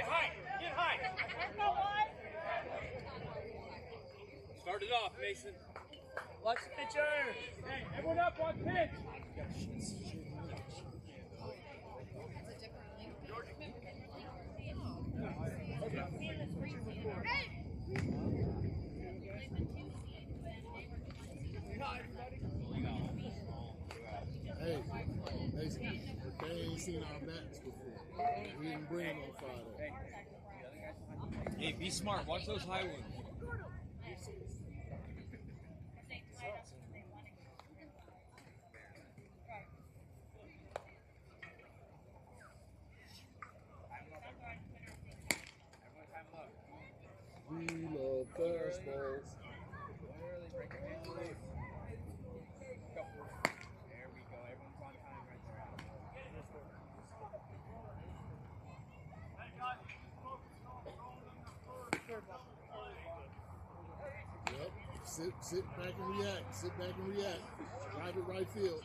high. Get high. Start it off, Mason. Watch the pitcher. Hey, everyone up on pitch. Hey, they ain't seen our bats before. We didn't bring them on Friday. Hey, be smart. Watch those high ones. We love fastballs. Yep. Sit back and react. Sit back and react. Drive it right field.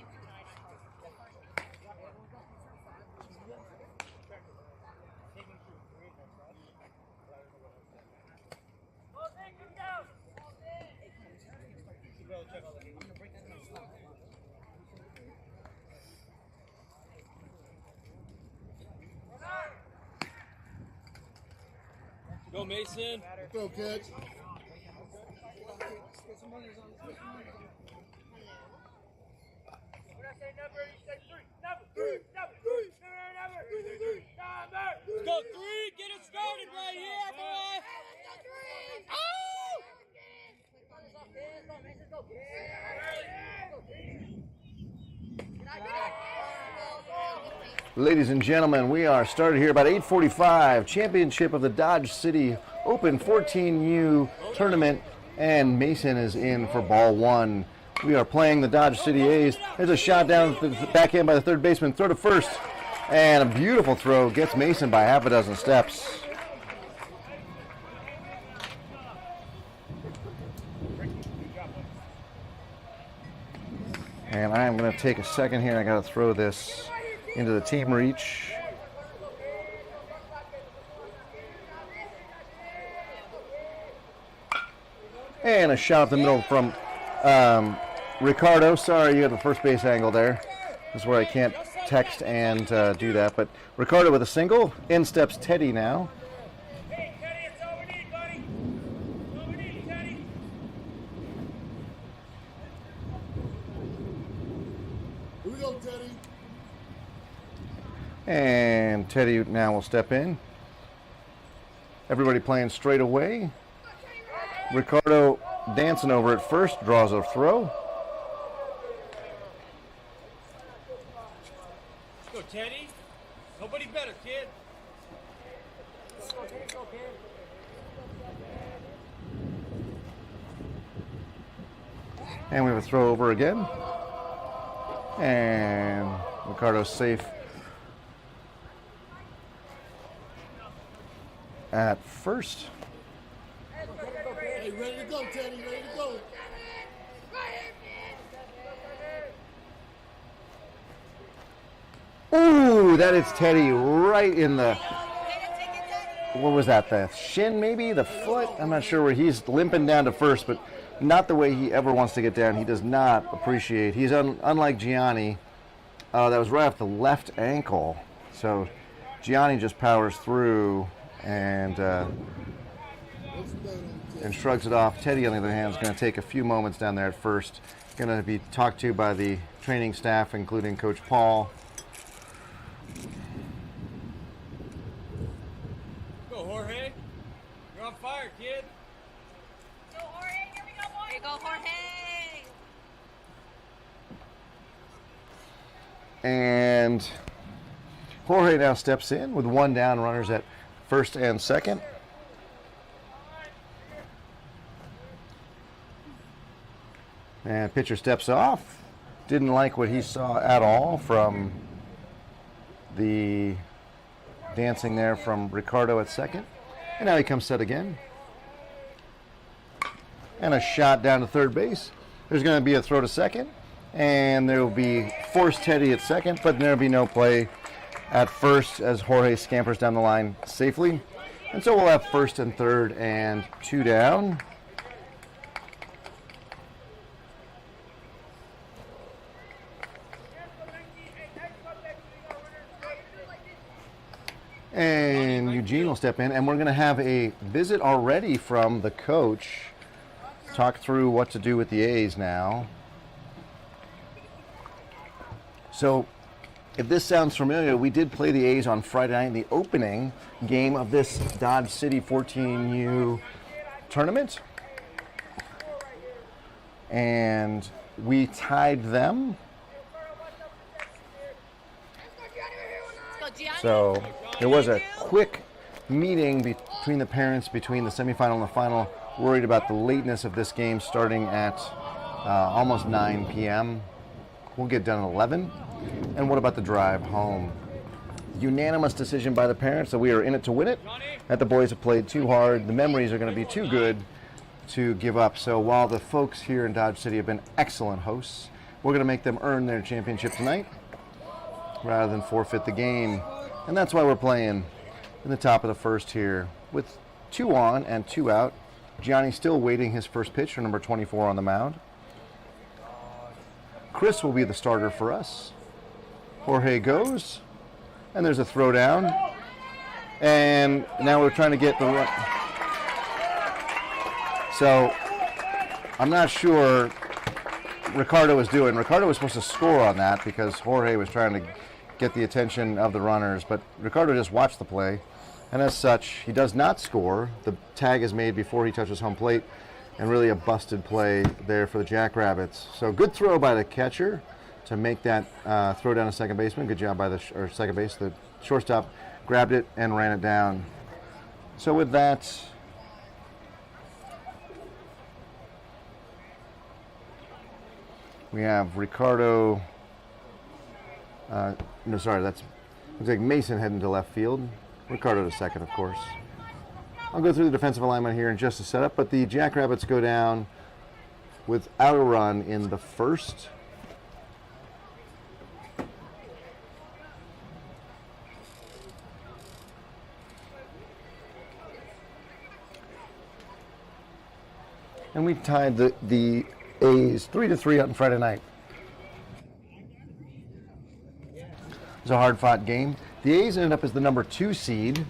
Go, Mason. Go, catch. Let's go, 3. Get it started right here, boy. Oh! Ladies and gentlemen, we are started here about 8:45. Championship of the Dodge City Open 14U tournament, and Mason is in for ball 1. We are playing the Dodge City A's. There's a shot down the backhand by the third baseman. Throw to first, and a beautiful throw gets Mason by half a dozen steps. And I'm going to take a second here. I got to throw this into the team reach. And a shot up the middle from Ricardo. Sorry, you had the first base angle there. This is where I can't text and do that. But Ricardo with a single. In steps Teddy now. Hey, Teddy, it's all we need, buddy. All we need, Teddy. Here we go, Teddy. And Teddy now will step in. Everybody playing straight away. Ricardo dancing over at first, draws a throw. Let's go, Teddy. Nobody better, kid. And we have a throw over again. And Ricardo's safe at first. Hey, ready to go, Teddy. Ready to go. Ooh, that is Teddy right in the, what was that, the shin maybe, the foot? I'm not sure where he's limping down to first, but not the way he ever wants to get down. He does not appreciate. He's unlike Gianni. That was right off the left ankle. So Gianni just powers through and shrugs it off. Teddy, on the other hand, is going to take a few moments down there at first. Going to be talked to by the training staff, including Coach Paul. Go, Jorge. You're on fire, kid. Go, Jorge. Here we go, boy. Here you go, Jorge. And Jorge now steps in with one down, runners at first and second. And pitcher steps off. Didn't like what he saw at all from the dancing there from Ricardo at second. And now he comes set again. And a shot down to third base. There's going to be a throw to second. And there will be forced Teddy at second, but there will be no play. at first as Jorge scampers down the line safely. And so we'll have first and third and 2 down. And Eugene will step in, and we're going to have a visit already from the coach. Talk through what to do with the A's now. So, if this sounds familiar, we did play the A's on Friday night in the opening game of this Dodge City 14U tournament. And we tied them. So there was a quick meeting between the parents between the semifinal and the final, worried about the lateness of this game starting at almost 9 p.m. We'll get done at 11. And what about the drive home? Unanimous decision by the parents that we are in it to win it, that the boys have played too hard. The memories are going to be too good to give up. So while the folks here in Dodge City have been excellent hosts, we're going to make them earn their championship tonight rather than forfeit the game. And that's why we're playing in the top of the first here with 2 on and 2 out. Gianni still waiting his first pitch for number 24 on the mound. Chris will be the starter for us. Jorge goes, and there's a throw down. And now we're trying to get the run. So I'm not sure Ricardo was doing. Ricardo was supposed to score on that because Jorge was trying to get the attention of the runners, but Ricardo just watched the play, and as such, he does not score. The tag is made before he touches home plate, and really a busted play there for the Jackrabbits. So good throw by the catcher to make that throw down to second baseman. Good job by the second base. The shortstop grabbed it and ran it down. So with that, we have Ricardo. No, sorry, looks like Mason heading to left field. Ricardo to second, of course. I'll go through the defensive alignment here in just a setup, but the Jackrabbits go down without a run in the first. And we tied the A's 3-3 on Friday night. It was a hard-fought game. The A's ended up as the number 2 seed.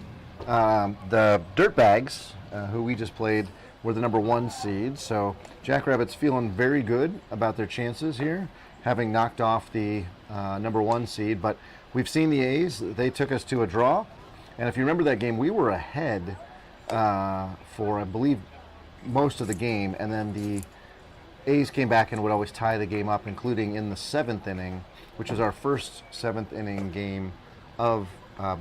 The Dirtbags, who we just played, were the number 1 seed. So Jackrabbits feeling very good about their chances here, having knocked off the number 1 seed. But we've seen the A's. They took us to a draw. And if you remember that game, we were ahead for, I believe, most of the game. And then the A's came back and would always tie the game up, including in the 7th inning, which was our first 7th inning game of, I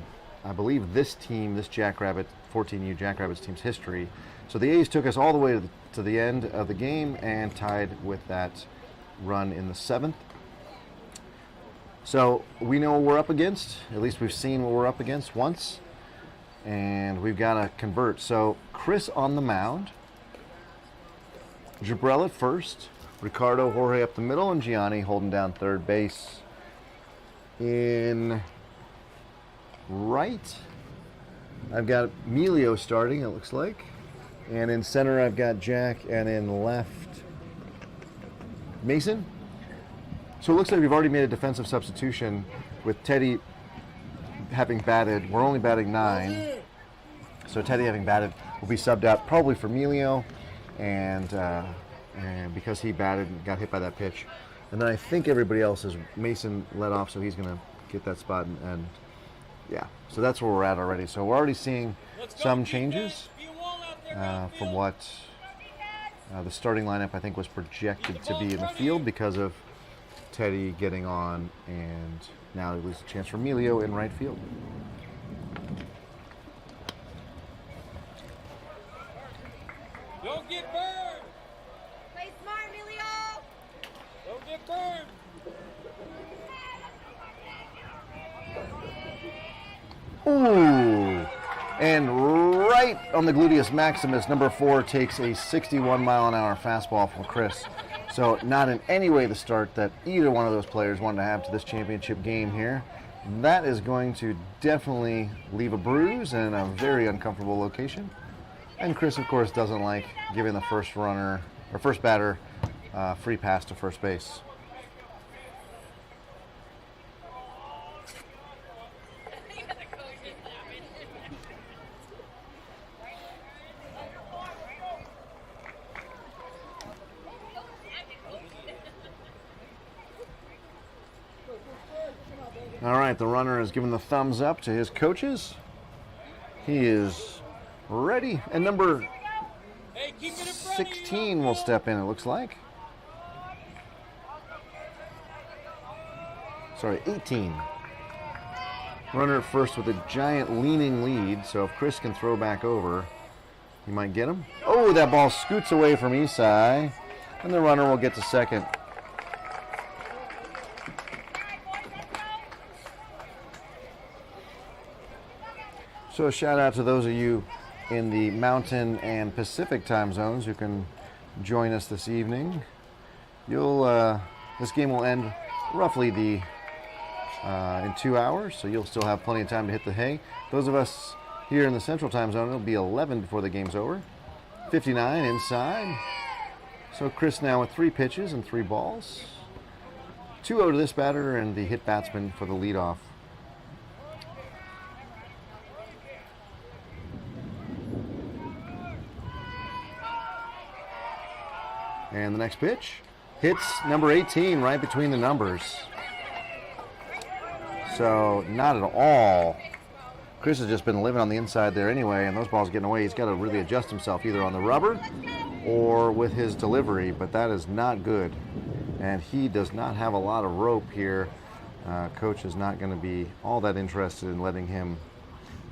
believe, this team, this Jackrabbit, 14U Jackrabbits team's history. So the A's took us all the way to the end of the game and tied with that run in the 7th. So we know what we're up against. At least we've seen what we're up against once. And we've got to convert. So Chris on the mound. Jabrell at first. Ricardo, Jorge up the middle, and Gianni holding down third base. In right, I've got Emilio starting, it looks like. And in center, I've got Jack, and in left, Mason. So it looks like we've already made a defensive substitution with Teddy having batted. We're only batting 9. So Teddy having batted will be subbed out probably for Emilio, and because he batted and got hit by that pitch. And then I think everybody else is Mason let off, so he's going to get that spot. And yeah, so that's where we're at already. So we're already seeing some changes from what the starting lineup, I think, was projected to be in the field because of Teddy getting on, and now at least a chance for Emilio in right field. Don't get burned! Play smart, Emilio! Don't get burned! Ooh. And right on the gluteus maximus, number 4 takes a 61-mile-an-hour fastball from Chris. So not in any way the start that either one of those players wanted to have to this championship game here. That is going to definitely leave a bruise in a very uncomfortable location. And Chris, of course, doesn't like giving the first runner or first batter free pass to first base. All right, the runner has given the thumbs up to his coaches. He is ready. And number 16 will step in, it looks like. Sorry, 18. Runner at first with a giant leaning lead, so if Chris can throw back over, he might get him. Oh, that ball scoots away from Isai, and the runner will get to second. So a shout out to those of you in the Mountain and Pacific time zones who can join us this evening. This game will end roughly in 2 hours, so you'll still have plenty of time to hit the hay. Those of us here in the Central time zone, it'll be 11 before the game's over. 59 inside. So Chris now with 3 pitches and 3 balls. 2-0 to this batter and the hit batsman for the leadoff. And the next pitch hits number 18 right between the numbers. So not at all. Chris has just been living on the inside there anyway, and those balls getting away. He's got to really adjust himself either on the rubber or with his delivery, but that is not good. And he does not have a lot of rope here. Coach is not going to be all that interested in letting him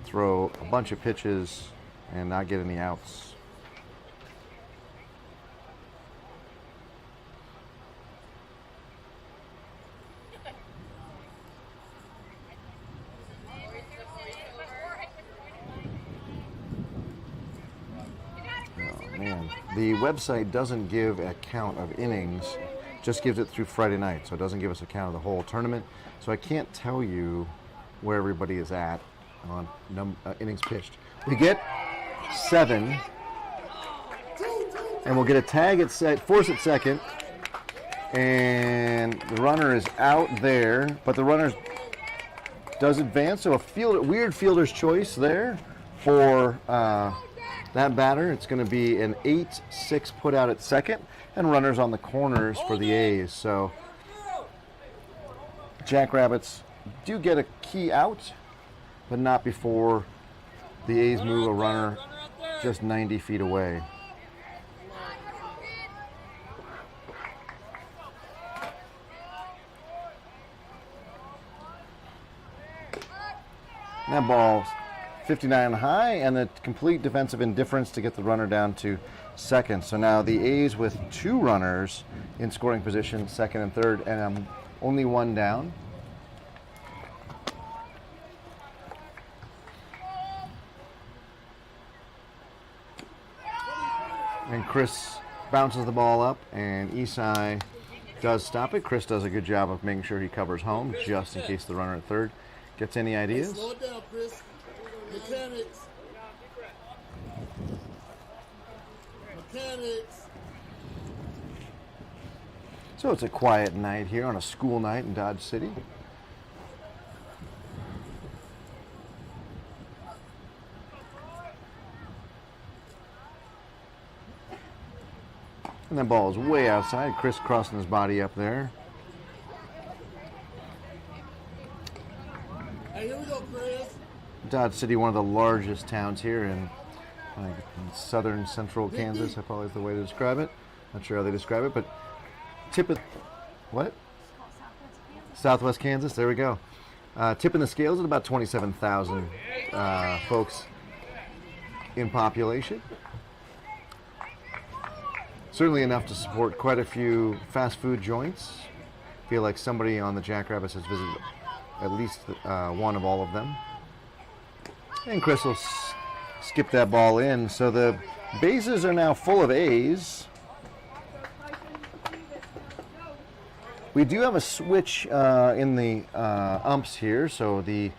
throw a bunch of pitches and not get any outs. The website doesn't give a count of innings, just gives it through Friday night, so it doesn't give us a count of the whole tournament. So I can't tell you where everybody is at on innings pitched. We get 7, and we'll get a tag at force at second, and the runner is out there, but the runner does advance, so a weird fielder's choice there for that batter. It's going to be an 8-6 put out at second, and runners on the corners for the A's. So Jackrabbits do get a key out, but not before the A's move a runner just 90 feet away. And that ball's 59 high, and a complete defensive indifference to get the runner down to second. So now the A's with 2 runners in scoring position, second and third, and only 1 down. And Chris bounces the ball up, and Isai does stop it. Chris does a good job of making sure he covers home, just in case the runner at third gets any ideas. Slow it down, Chris. Mechanics. So it's a quiet night here on a school night in Dodge City. And that ball is way outside. Chris crossing his body up there. Hey, here we go, Chris. Dodge City, one of the largest towns here in southern central Kansas, I probably is the way to describe it. Not sure how they describe it, but what? Southwest Kansas, there we go. Tipping the scales at about 27,000 folks in population. Certainly enough to support quite a few fast food joints. Feel like somebody on the Jackrabbits has visited at least one of all of them. And Chris will skip that ball in. So the bases are now full of A's. We do have a switch in the umps here. So the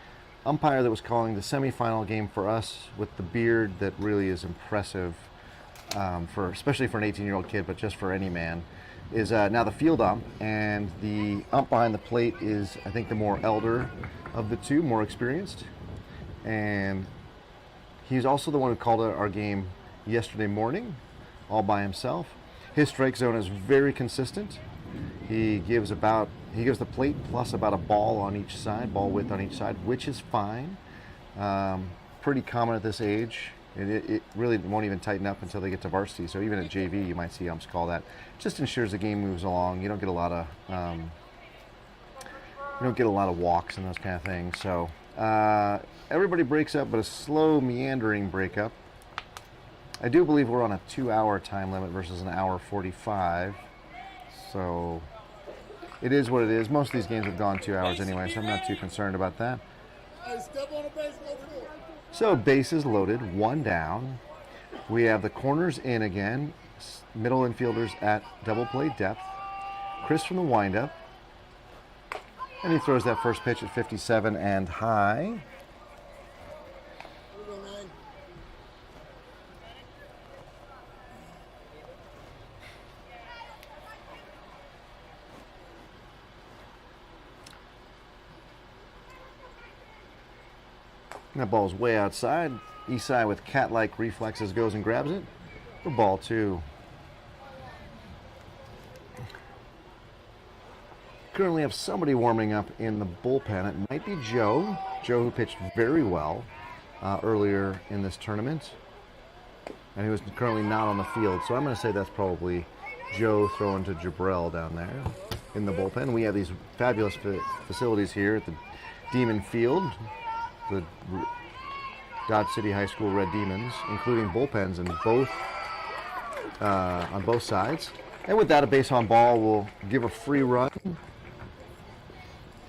umpire that was calling the semifinal game for us with the beard that really is impressive, especially for an 18-year-old kid, but just for any man, is now the field ump. And the ump behind the plate is, I think, the more elder of the two, more experienced. And he's also the one who called our game yesterday morning, all by himself. His strike zone is very consistent. He gives the plate plus about a ball on each side, ball width on each side, which is fine. Pretty common at this age. It really won't even tighten up until they get to varsity. So even at JV, you might see umps call that. Just ensures the game moves along. You don't get a lot of walks and those kind of things. So everybody breaks up, but a slow meandering breakup. I do believe we're on a 2-hour time limit versus an hour 45. So it is what it is. Most of these games have gone 2 hours anyway, so I'm not too concerned about that. Hey, step on the base, go for it. So bases loaded, one down. We have the corners in again, middle infielders at double play depth. Chris from the windup. And he throws that first pitch at 57 and high. That ball's way outside. Isai with cat-like reflexes goes and grabs it for ball 2. Currently have somebody warming up in the bullpen. It might be Joe. Joe, who pitched very well earlier in this tournament. And he was currently not on the field. So I'm going to say that's probably Joe throwing to Jabrell down there in the bullpen. We have these fabulous facilities here at the Demon Field. The Dodge City High School Red Demons, including bullpens on both sides. And with that, a base on ball will give a free run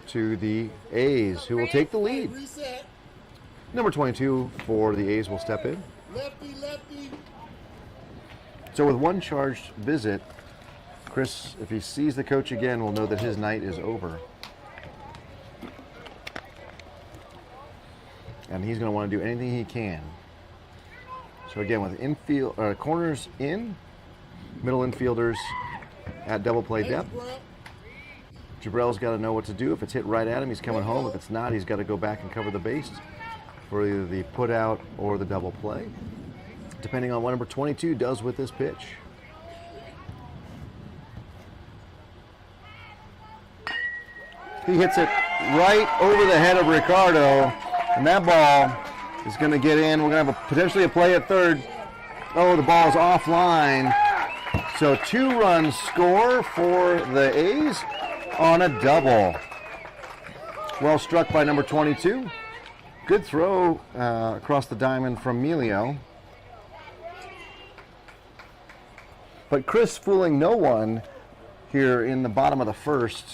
to the A's, who will take the lead. Reset. Number 22 for the A's will step in. Lefty, lefty. So with one charged visit, Chris, if he sees the coach again, will know that his night is over. And he's going to want to do anything he can. So again, with corners in, middle infielders at double play depth. Jabrell's got to know what to do. If it's hit right at him, he's coming home. If it's not, he's got to go back and cover the base for either the put out or the double play, depending on what number 22 does with this pitch. He hits it right over the head of Ricardo. And that ball is going to get in. We're going to have potentially a play at third. Oh, the ball is offline. So 2 runs score for the A's on a double. Well struck by number 22. Good throw across the diamond from Melio. But Chris fooling no one here in the bottom of the first.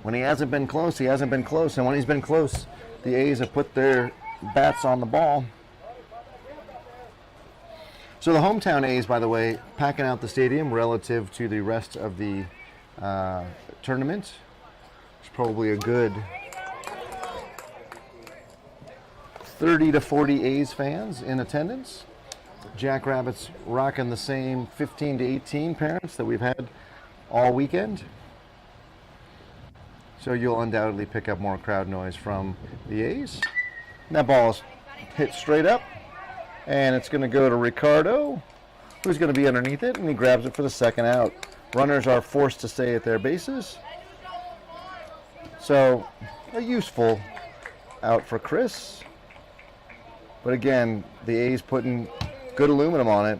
When he hasn't been close, he hasn't been close. And when he's been close, the A's have put their bats on the ball. So the hometown A's, by the way, packing out the stadium relative to the rest of the tournament. It's probably a good 30 to 40 A's fans in attendance. Jackrabbits rocking the same 15 to 18 parents that we've had all weekend. So you'll undoubtedly pick up more crowd noise from the A's. And that ball is hit straight up, and it's going to go to Ricardo, who's going to be underneath it, and he grabs it for the second out. Runners are forced to stay at their bases. So a useful out for Chris. But again, the A's putting good aluminum on it.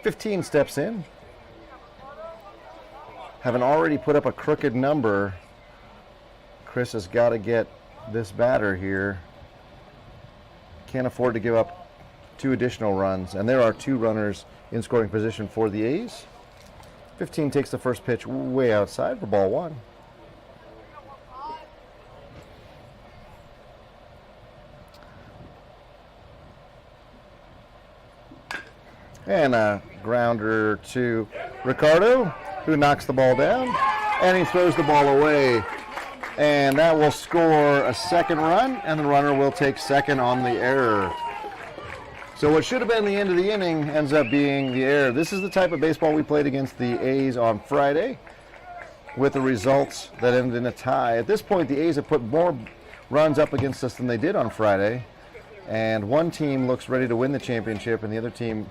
15 steps in. Having already put up a crooked number, Chris has got to get this batter here. Can't afford to give up 2 additional runs. And there are 2 runners in scoring position for the A's. 15 takes the first pitch way outside for ball 1. And a grounder to Ricardo. who knocks the ball down, and he throws the ball away. And that will score a second run, and the runner will take second on the error. So what should have been the end of the inning ends up being the error. This is the type of baseball we played against the A's on Friday, with the results that ended in a tie. At this point, the A's have put more runs up against us than they did on Friday, and one team looks ready to win the championship, and the other team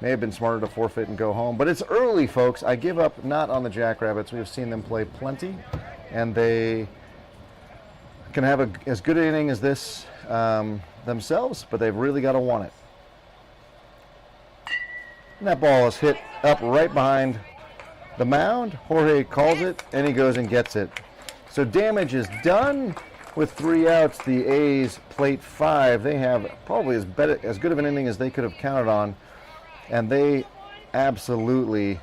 may have been smarter to forfeit and go home. But it's early, folks. I give up not on the Jackrabbits. We have seen them play plenty, and they can have as good an inning as this themselves, but they've really got to want it. And that ball is hit up right behind the mound. Jorge calls it, and he goes and gets it. So damage is done. With 3 outs, the A's plate 5. They have probably as good of an inning as they could have counted on, and they absolutely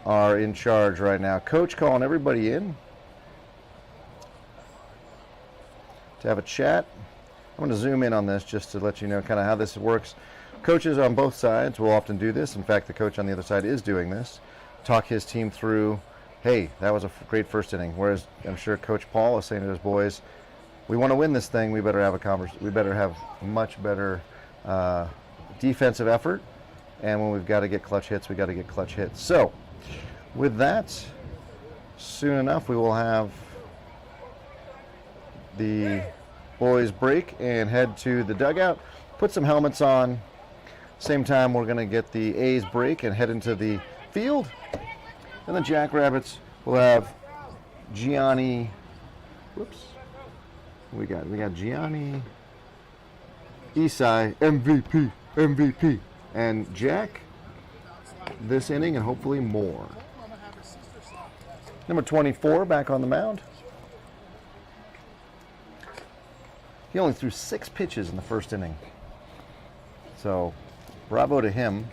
are in charge right now. Coach calling everybody in to have a chat. I'm going to zoom in on this just to let you know kind of how this works. Coaches on both sides will often do this. In fact, the coach on the other side is doing this. Talk his team through, hey, that was a great first inning. Whereas I'm sure Coach Paul is saying to his boys, we want to win this thing. We better have we better have much better defensive effort. And when we've got to get clutch hits, we got to get clutch hits. So with that, soon enough, we will have the boys break and head to the dugout, put some helmets on. Same time, we're going to get the A's break and head into the field. And the Jackrabbits will have Gianni. Whoops. We got Gianni, Isai, MVP, and Jack this inning, and hopefully more. Number 24 back on the mound. He only threw 6 pitches in the first inning. So, bravo to him.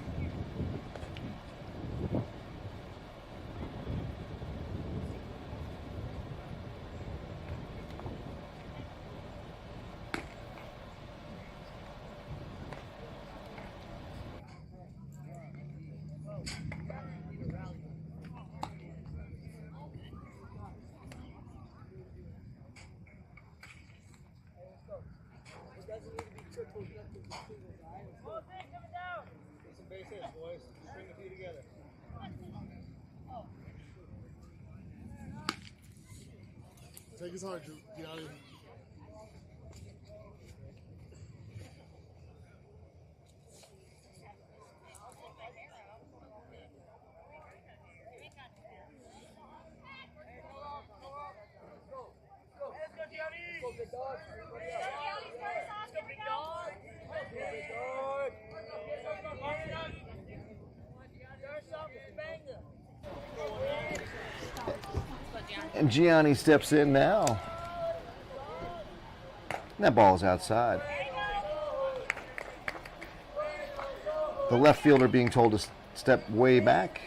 Take his heart, Gianni. And Gianni steps in now. And that ball is outside. The left fielder being told to step way back.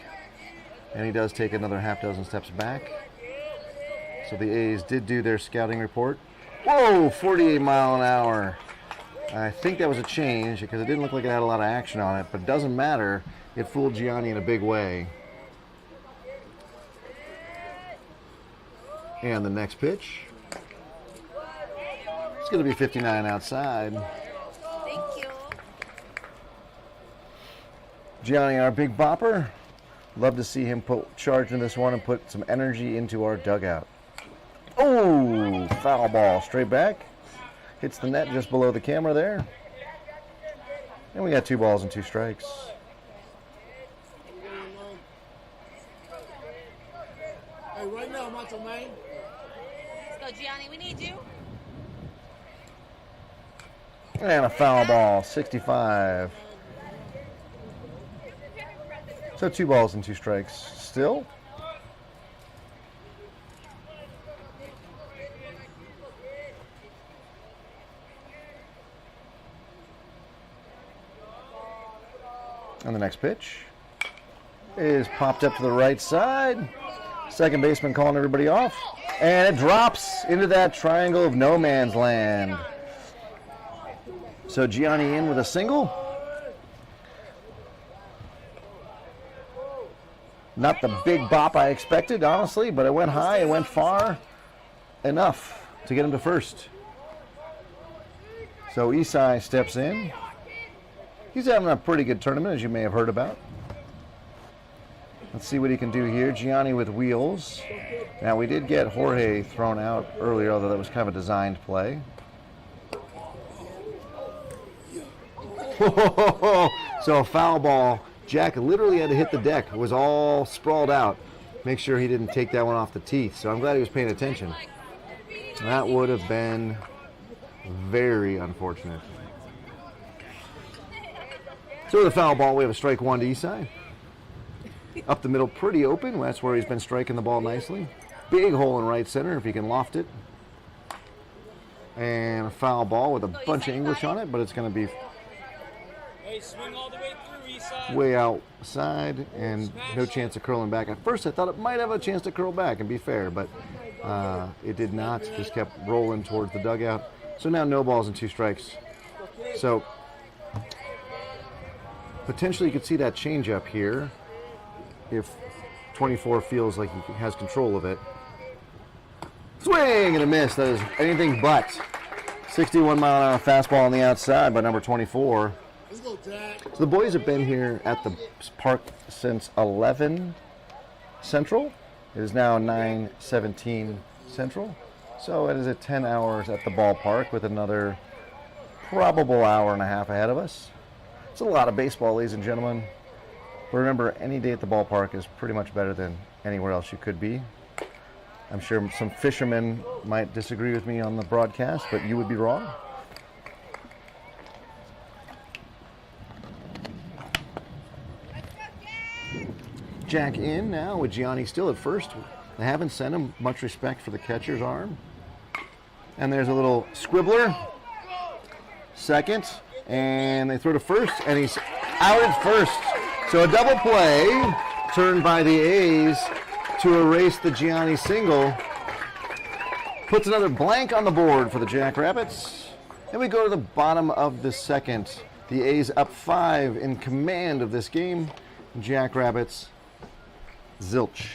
And he does take another half dozen steps back. So the A's did do their scouting report. Whoa, 48 mile an hour. I think that was a change because it didn't look like it had a lot of action on it, but it doesn't matter. It fooled Gianni in a big way. And the next pitch, it's going to be 59 outside. Thank you. Gianni, our big bopper. Love to see him charge in this one and put some energy into our dugout. Oh, foul ball, straight back. Hits the net just below the camera there. And we got 2 balls and 2 strikes. Hey, right now, Macho Man. Let's go, Gianni. We need you. And a foul ball, 65. So 2 balls and 2 strikes still. And the next pitch is popped up to the right side. Second baseman calling everybody off. And it drops into that triangle of no man's land. So Gianni in with a single. Not the big bop I expected, honestly, but it went high, it went far enough to get him to first. So Isai steps in. He's having a pretty good tournament, as you may have heard about. Let's see what he can do here. Gianni with wheels. Now, we did get Jorge thrown out earlier, although that was kind of a designed play. So a foul ball. Jack literally had to hit the deck. It was all sprawled out. Make sure he didn't take that one off the teeth. So I'm glad he was paying attention. That would have been very unfortunate. So with a foul ball, we have a strike one to Isai. Up the middle, pretty open. That's where he's been striking the ball nicely. Big hole in right center if he can loft it. And a foul ball with a bunch of English on it, but it's going to be Swing all the way through, Isai. way outside and no chance of curling back. At first I thought it might have a chance to curl back and be fair, but it did not. Just kept rolling towards the dugout. So now no balls and 2 strikes. So potentially you could see that change up here if 24 feels like he has control of it. Swing and a miss. That is anything but. 61 mile an hour fastball on the outside by number 24. Let's go, Jack. So the boys have been here at the park since 11 Central. It is now 9:17 Central. So it is at 10 hours at the ballpark with another probable hour and a half ahead of us. It's a lot of baseball, ladies and gentlemen. But remember, any day at the ballpark is pretty much better than anywhere else you could be. I'm sure some fishermen might disagree with me on the broadcast, but you would be wrong. Jack in now with Gianni still at first. They haven't sent him. Much respect for the catcher's arm. And there's a little squibbler. Second. And they throw to first. And he's out at first. So a double play turned by the A's to erase the Gianni single. Puts another blank on the board for the Jackrabbits. And we go to the bottom of the second. The A's up 5 in command of this game. Jackrabbits zilch.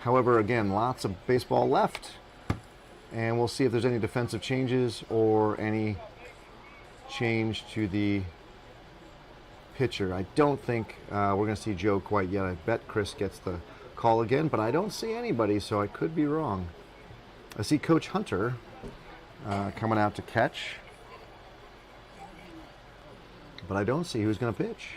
However, again, lots of baseball left, and we'll see if there's any defensive changes or any change to the pitcher. I don't think we're going to see Joe quite yet. I bet Chris gets the call again, but I don't see anybody, so I could be wrong. I see Coach Hunter coming out to catch, but I don't see who's going to pitch.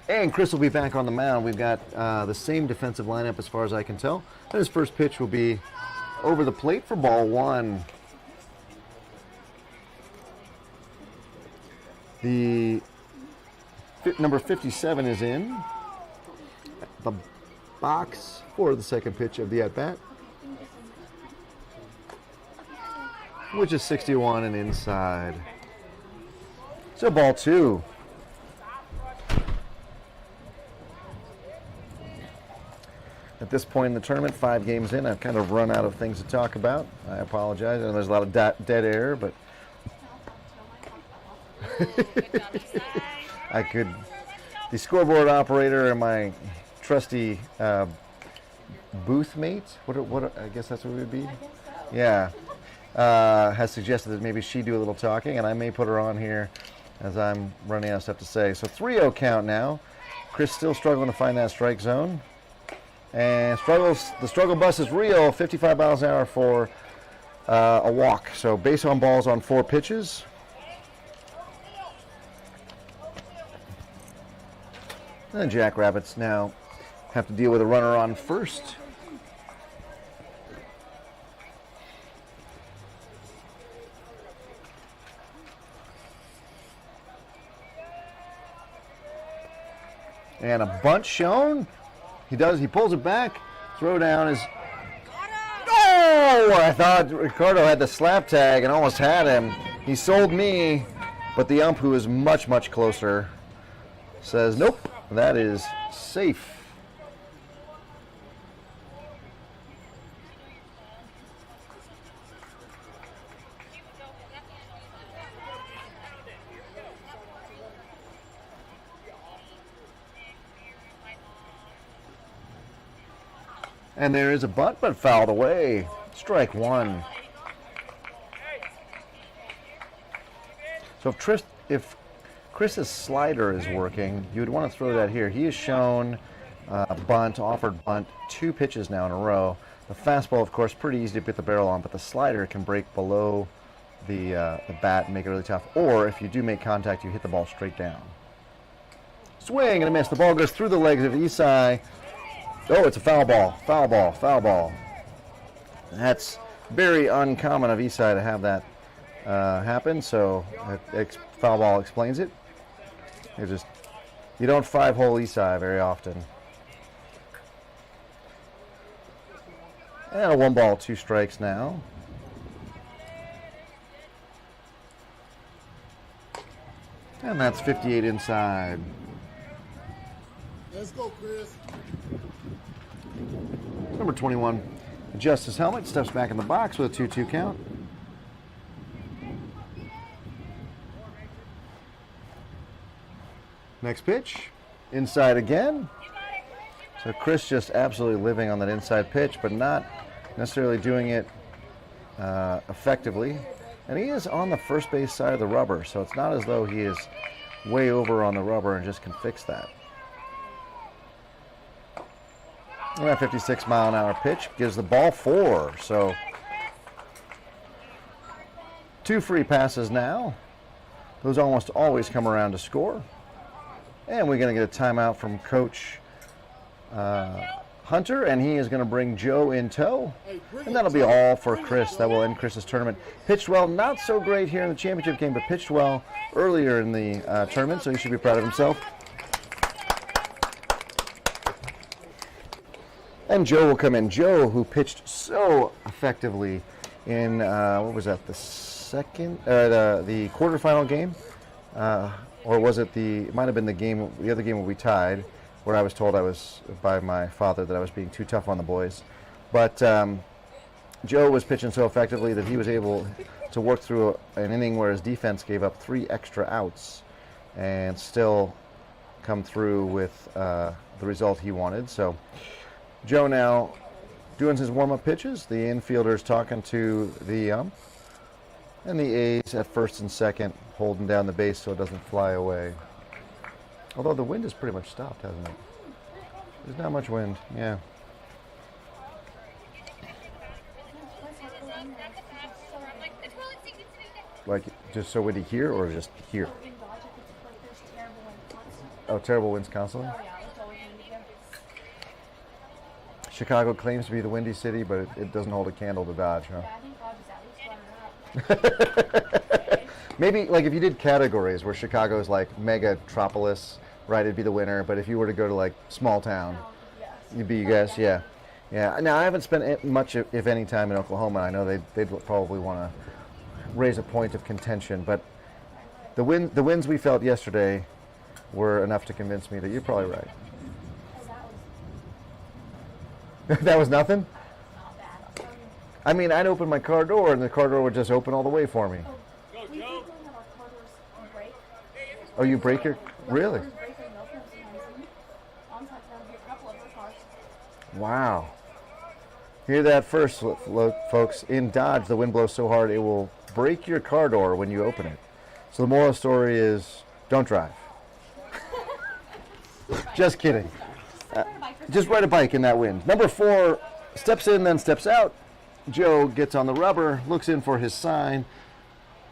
And Chris will be back on the mound. We've got the same defensive lineup as far as I can tell. And his first pitch will be over the plate for ball one. The number 57 is in the box for the second pitch of the at-bat, which is 61 and inside. So ball two. At this point in the tournament, 5 games in, I've kind of run out of things to talk about. I apologize. I know there's a lot of dead air, but I could. The scoreboard operator and my trusty booth mate, what I guess that's what it would be. Yeah, has suggested that maybe she do a little talking, and I may put her on here as I'm running out of stuff to say. So 3-0 count now. Chris still struggling to find that strike zone. And the struggle bus is real, 55 miles an hour for a walk. So base on balls on 4 pitches. And the Jackrabbits now have to deal with a runner on first. And a bunt shown. He pulls it back. Throw down is. Oh! I thought Ricardo had the slap tag and almost had him. He sold me, but the ump, who is much, much closer, says, nope, that is safe. And there is a bunt, but fouled away. Strike one. So if Chris's slider is working, you would want to throw that here. He has shown bunt, offered bunt, 2 pitches now in a row. The fastball, of course, pretty easy to put the barrel on, but the slider can break below the bat and make it really tough. Or if you do make contact, you hit the ball straight down. Swing and a miss. The ball goes through the legs of Isai. Oh, it's a foul ball. Foul ball. Foul ball. That's very uncommon of Isai to have that happen, so foul ball explains it. You don't 5-hole Isai very often. And a 1 ball, 2 strikes now. And that's 58 inside. Let's go, Chris. Number 21 adjusts his helmet, steps back in the box with a 2-2 count. Next pitch, inside again. So Chris just absolutely living on that inside pitch, but not necessarily doing it effectively. And he is on the first base side of the rubber, so it's not as though he is way over on the rubber and just can fix that. And that 56-mile-an-hour pitch gives the ball 4. So 2 free passes now. Those almost always come around to score. And we're going to get a timeout from Coach Hunter, and he is going to bring Joe in tow. And that'll be all for Chris. That will end Chris's tournament. Pitched well, not so great here in the championship game, but pitched well earlier in the tournament, so he should be proud of himself. And Joe will come in. Joe, who pitched so effectively in, what was that, the quarterfinal game? Or was it it might have been the other game where we tied, where I was told by my father that I was being too tough on the boys. But Joe was pitching so effectively that he was able to work through an inning where his defense gave up 3 extra outs and still come through with the result he wanted. So Joe now doing his warm-up pitches. The infielders talking to the ump. And the A's at first and second holding down the base so it doesn't fly away. Although the wind has pretty much stopped, hasn't it? There's not much wind, yeah. like just so windy here or just here? In Dodge, if it's like there's terrible wind constantly. Oh, terrible winds constantly. Oh yeah, it's always windy here. Chicago claims to be the windy city, but it doesn't hold a candle to Dodge, huh? Yeah, I think Dodge is at least running up. Maybe like if you did categories where Chicago is like megatropolis, right? It'd be the winner. But if you were to go to like small town, Yes. you'd be you guys, yeah, yeah. Now I haven't spent much, if any, time in Oklahoma. I know they'd probably want to raise a point of contention, but the winds we felt yesterday were enough to convince me that you're probably right. Oh, that was That was nothing. not bad. I mean, I'd open my car door and the car door would just open all the way for me. We frequently have our car doors on break. Oh, you break your really? Cars break their milk sometimes. And Mom's had to get a couple of her cars. Wow. Hear that first, folks. In Dodge, the wind blows so hard it will break your car door when you open it. So the moral of the story is, don't drive. Just kidding. Just ride a bike in that wind. Number 4 steps in, then steps out. Joe gets on the rubber, looks in for his sign.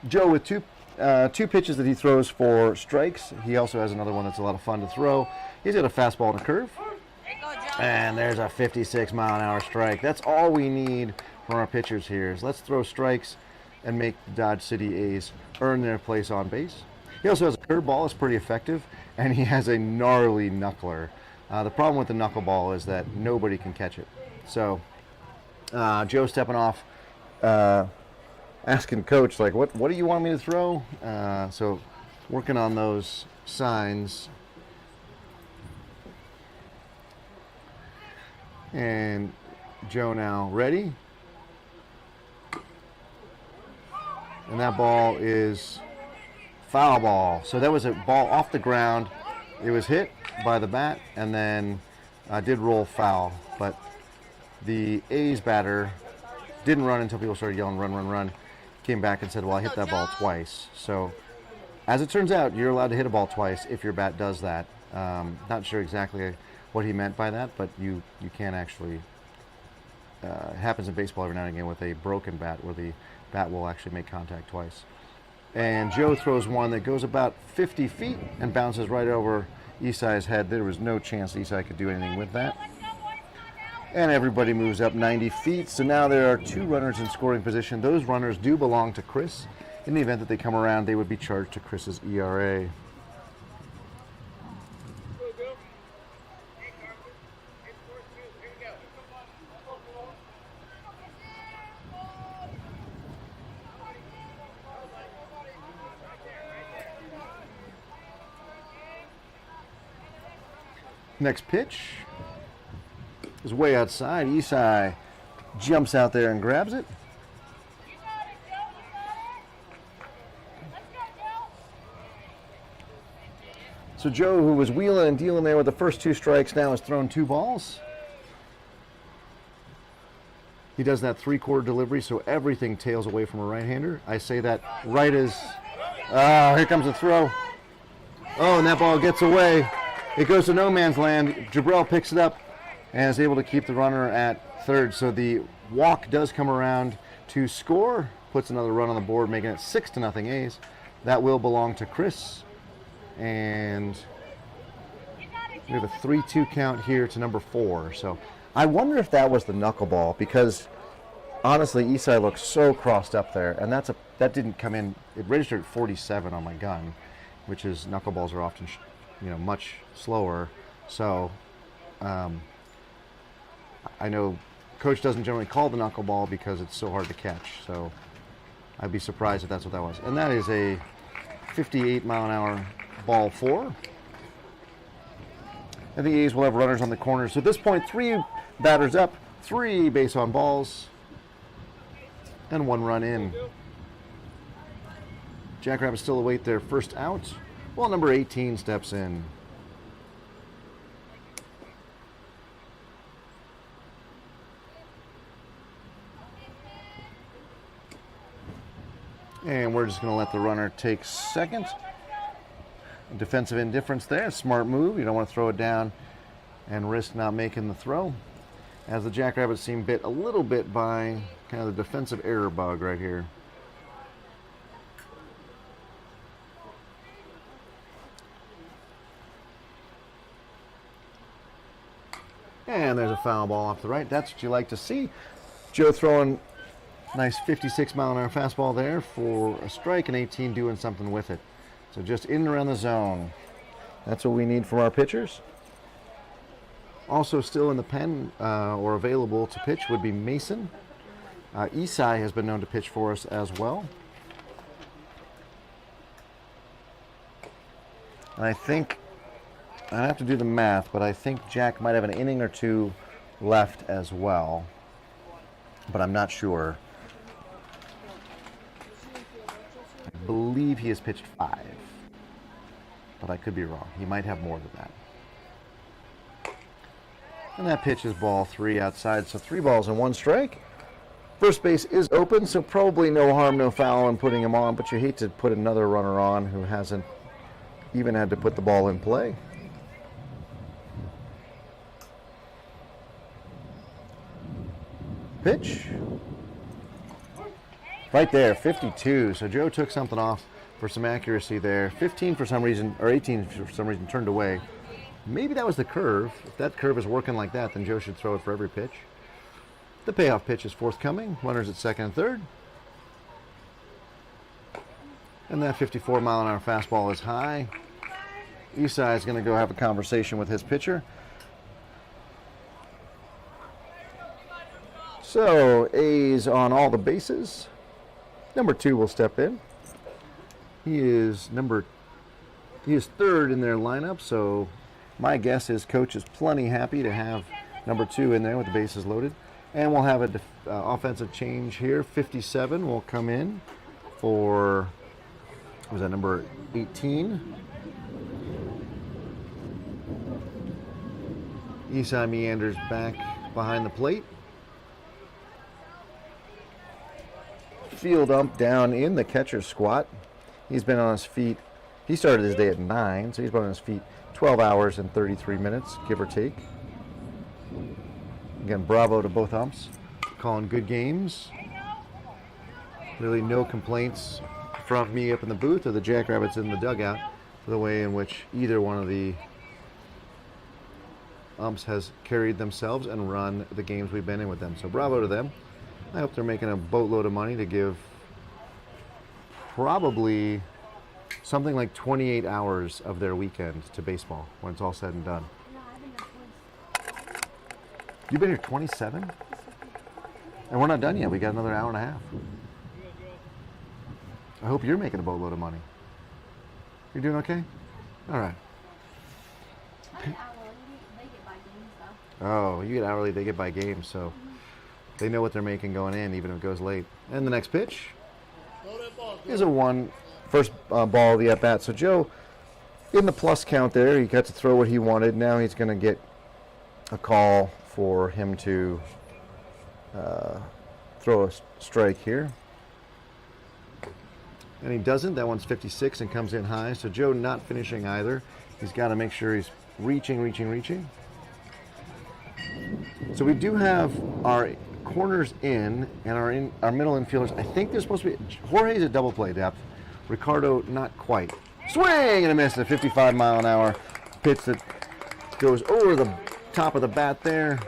Joe with two pitches that he throws for strikes. He also has another one that's a lot of fun to throw. He's got a fastball and a curve. There you go, Joe. And there's a 56-mile-an-hour strike. That's all we need from our pitchers here. Is let's throw strikes and make the Dodge City A's earn their place on base. He also has a curveball. It's pretty effective. And he has a gnarly knuckler. The problem with the knuckleball is that nobody can catch it. So Joe stepping off, asking coach, like, what do you want me to throw? So working on those signs. And Joe now ready. And that ball is foul ball. So that was a ball off the ground. It was hit by the bat and then did roll foul. But the A's batter didn't run until people started yelling, run, run, run. Came back and said, well, I hit that ball twice. So as it turns out, you're allowed to hit a ball twice if your bat does that. Not sure exactly what he meant by that, but you can actually, it happens in baseball every now and again with a broken bat where the bat will actually make contact twice. And Joe throws one that goes about 50 feet and bounces right over Isai's head. There was no chance Isai could do anything with that. And everybody moves up 90 feet. So now there are 2 runners in scoring position. Those runners do belong to Chris. In the event that they come around, they would be charged to Chris's ERA. Next pitch is way outside. Isai jumps out there and grabs it. You got it, Joe. You got it. Let's go, Joe. So Joe, who was wheeling and dealing there with the first 2 strikes, now has thrown 2 balls. He does that 3/4 delivery, so everything tails away from a right-hander. I say that right as, here comes the throw. Oh, and that ball gets away. It goes to no man's land. Jabrell picks it up and is able to keep the runner at third. So the walk does come around to score, puts another run on the board, making it 6-0 A's. That will belong to Chris. And we have a 3-2 count here to number 4. So I wonder if that was the knuckleball, because honestly, Isai looks so crossed up there, and that didn't come in. It registered at 47 on my gun, which is knuckleballs are often much slower. So I know coach doesn't generally call the knuckleball because it's so hard to catch. So I'd be surprised if that's what that was. And that is a 58-mile-an-hour ball 4. And the A's will have runners on the corners. So at this point, 3 batters up, 3 base on balls, and 1 run in. Jackrabbits still await their first out. Well, number 18 steps in. And we're just going to let the runner take second. Defensive indifference there. Smart move. You don't want to throw it down and risk not making the throw. As the Jackrabbits seem bit a little bit by kind of the defensive error bug right here. And there's a foul ball off the right. That's what you like to see. Joe throwing nice 56-mile-an-hour fastball there for a strike, and 18 doing something with it. So just in and around the zone. That's what we need from our pitchers. Also still in the pen or available to pitch would be Mason. Isai has been known to pitch for us as well. And I think, I have to do the math, but I think Jack might have an inning or two left as well. But I'm not sure. I believe he has pitched 5. But I could be wrong. He might have more than that. And that pitch is ball 3 outside, so 3 balls and 1 strike. First base is open, so probably no harm, no foul in putting him on, but you hate to put another runner on who hasn't even had to put the ball in play. Pitch. Right there, 52. So Joe took something off for some accuracy there. 15 for some reason, or 18 for some reason, turned away. Maybe that was the curve. If that curve is working like that, then Joe should throw it for every pitch. The payoff pitch is forthcoming. Runners at second and third. And that 54-mile-an-hour fastball is high. Isai is going to go have a conversation with his pitcher. So, A's on all the bases. Number 2 will step in. He is third in their lineup, so my guess is coach is plenty happy to have number 2 in there with the bases loaded. And we'll have an offensive change here. 57 will come in for, was that number 18? Isai meanders back behind the plate. Field ump down in the catcher's squat. He's been on his feet. He started his day at 9, so he's been on his feet 12 hours and 33 minutes, give or take. Again, bravo to both umps. Calling good games. Really no complaints from me up in the booth or the Jackrabbits in the dugout for the way in which either one of the umps has carried themselves and run the games we've been in with them. So bravo to them. I hope they're making a boatload of money to give probably something like 28 hours of their weekend to baseball when it's all said and done. You've been here 27? And we're not done yet. We got another hour and a half. I hope you're making a boatload of money. You're doing okay? All right. Oh, you get hourly, they get by game, so they know what they're making going in, even if it goes late. And the next pitch is a first ball of the at-bat. So Joe, in the plus count there, he got to throw what he wanted. Now he's going to get a call for him to throw a strike here. And he doesn't. That one's 56 and comes in high. So Joe not finishing either. He's got to make sure he's reaching. So we do have our corners in and our middle infielders. I think they're supposed to be. Jorge's a double play depth. Ricardo, not quite. Swing and a miss. A 55-mile-an-hour pitch that goes over the top of the bat there.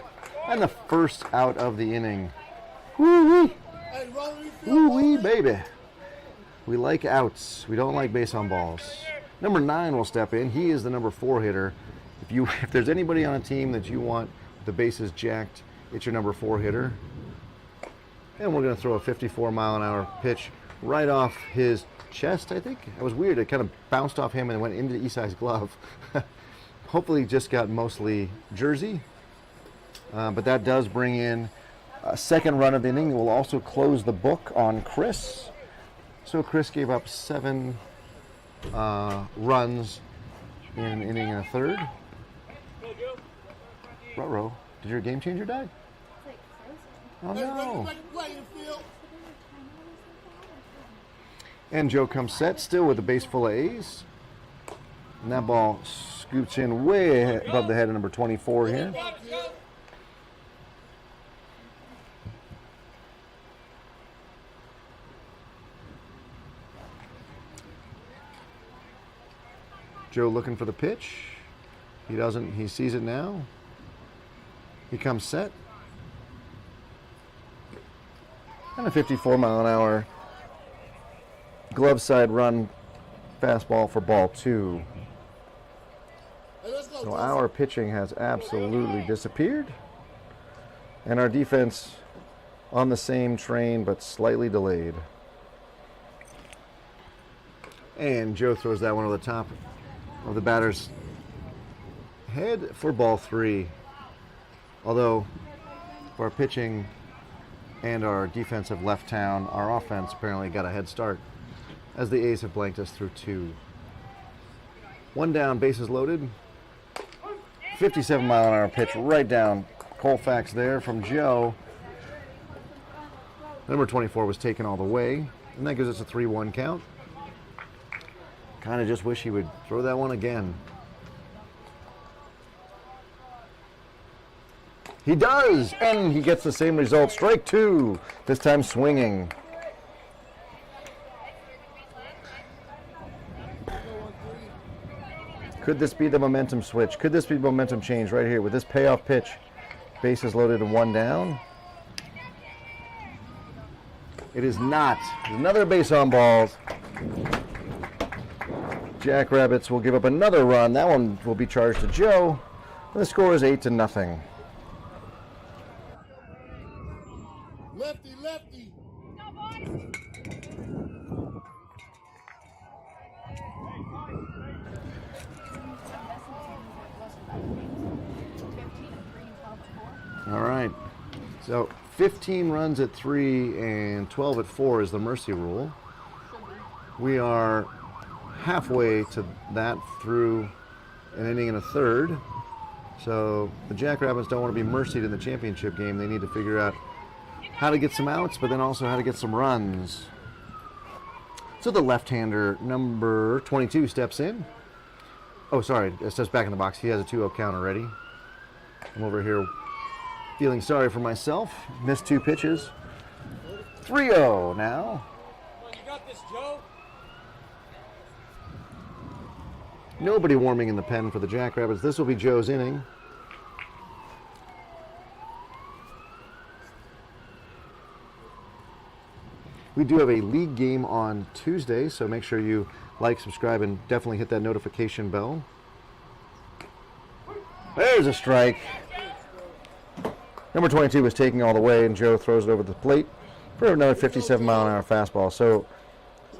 And the first out of the inning. Woo-wee. Woo-wee, baby. We like outs. We don't like base on balls. Number 9 will step in. He is the number 4 hitter. If there's anybody on a team that you want the bases jacked, it's your number 4 hitter. And we're going to throw a 54-mile-an-hour pitch right off his chest, I think. It was weird. It kind of bounced off him and went into Isai's glove. Hopefully just got mostly jersey. But that does bring in a second run of the inning. It will also close the book on Chris. So Chris gave up 7 runs in an inning and a third. Ruh-roh, did your game changer die? Oh no. And Joe comes set, still with a base full of A's. And that ball scoots in way above the head of number 24 here. Joe looking for the pitch. He doesn't, he sees it now. He comes set. And a 54-mile-an-hour glove side run fastball for ball 2. Hey, let's go, So Joseph. our pitching has absolutely disappeared. And our defense on the same train but slightly delayed. And Joe throws that one over the top of the batter's head for ball 3. Although our pitching and our defense have left town, our offense apparently got a head start as the A's have blanked us through 2. 1 down, bases loaded. 57-mile-an-hour pitch right down Colfax there from Joe. Number 24 was taken all the way, and that gives us a 3-1 count. Kind of just wish he would throw that one again. He does, and he gets the same result. Strike 2, this time swinging. Could this be the momentum switch? Could this be momentum change right here with this payoff pitch? Bases loaded and 1 down. It is not. Another base on balls. Jackrabbits will give up another run. That one will be charged to Joe. The score is 8-0. Lefty, lefty. Go, boys. All right. So 15 runs at 3 and 12 at 4 is the mercy rule. We are halfway to that through an inning and a third. So the Jackrabbits don't want to be mercied in the championship game. They need to figure out how to get some outs, but then also how to get some runs. So the left-hander, number 22, steps in. Oh, sorry, steps back in the box. He has a 2-0 count already. I'm over here feeling sorry for myself. Missed 2 pitches. 3-0 now. Come on, you got this, Joe. Nobody warming in the pen for the Jackrabbits. This will be Joe's inning. We do have a league game on Tuesday, so make sure you like, subscribe, and definitely hit that notification bell. There's a strike. Number 22 was taking all the way, and Joe throws it over the plate for another 57-mile-an-hour fastball. So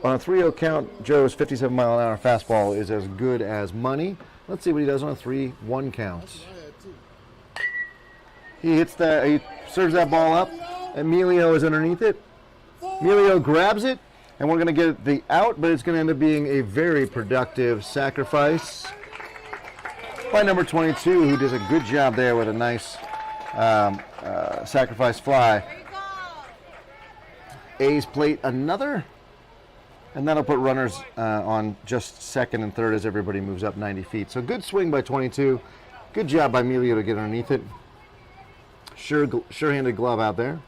on a 3-0 count, Joe's 57-mile-an-hour fastball is as good as money. Let's see what he does on a 3-1 count. He hits that, he serves that ball up. Emilio is underneath it. Emilio grabs it, and we're going to get the out, but it's going to end up being a very productive sacrifice by number 22, who does a good job there with a nice sacrifice fly. A's plate another, and that'll put runners on just second and third as everybody moves up 90 feet. So good swing by 22. Good job by Emilio to get underneath it. Sure-handed glove out there.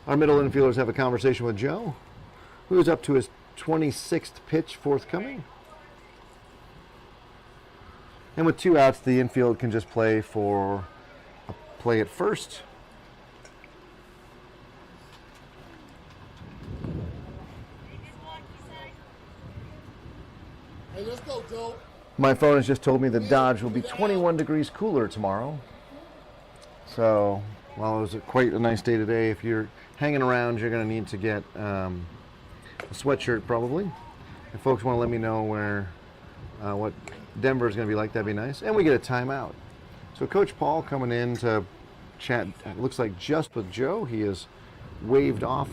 Our middle infielders have a conversation with Joe, who's up to his 26th pitch forthcoming. And with 2 outs, the infield can just play for a play at first. Hey, let's go, Joe. My phone has just told me that Dodge will be 21 degrees cooler tomorrow. So, while it was quite a nice day today, if you're hanging around, you're going to need to get a sweatshirt probably. If folks want to let me know where what Denver is going to be like, that'd be nice. And we get a timeout. So Coach Paul coming in to chat, it looks like just with Joe. He has waved off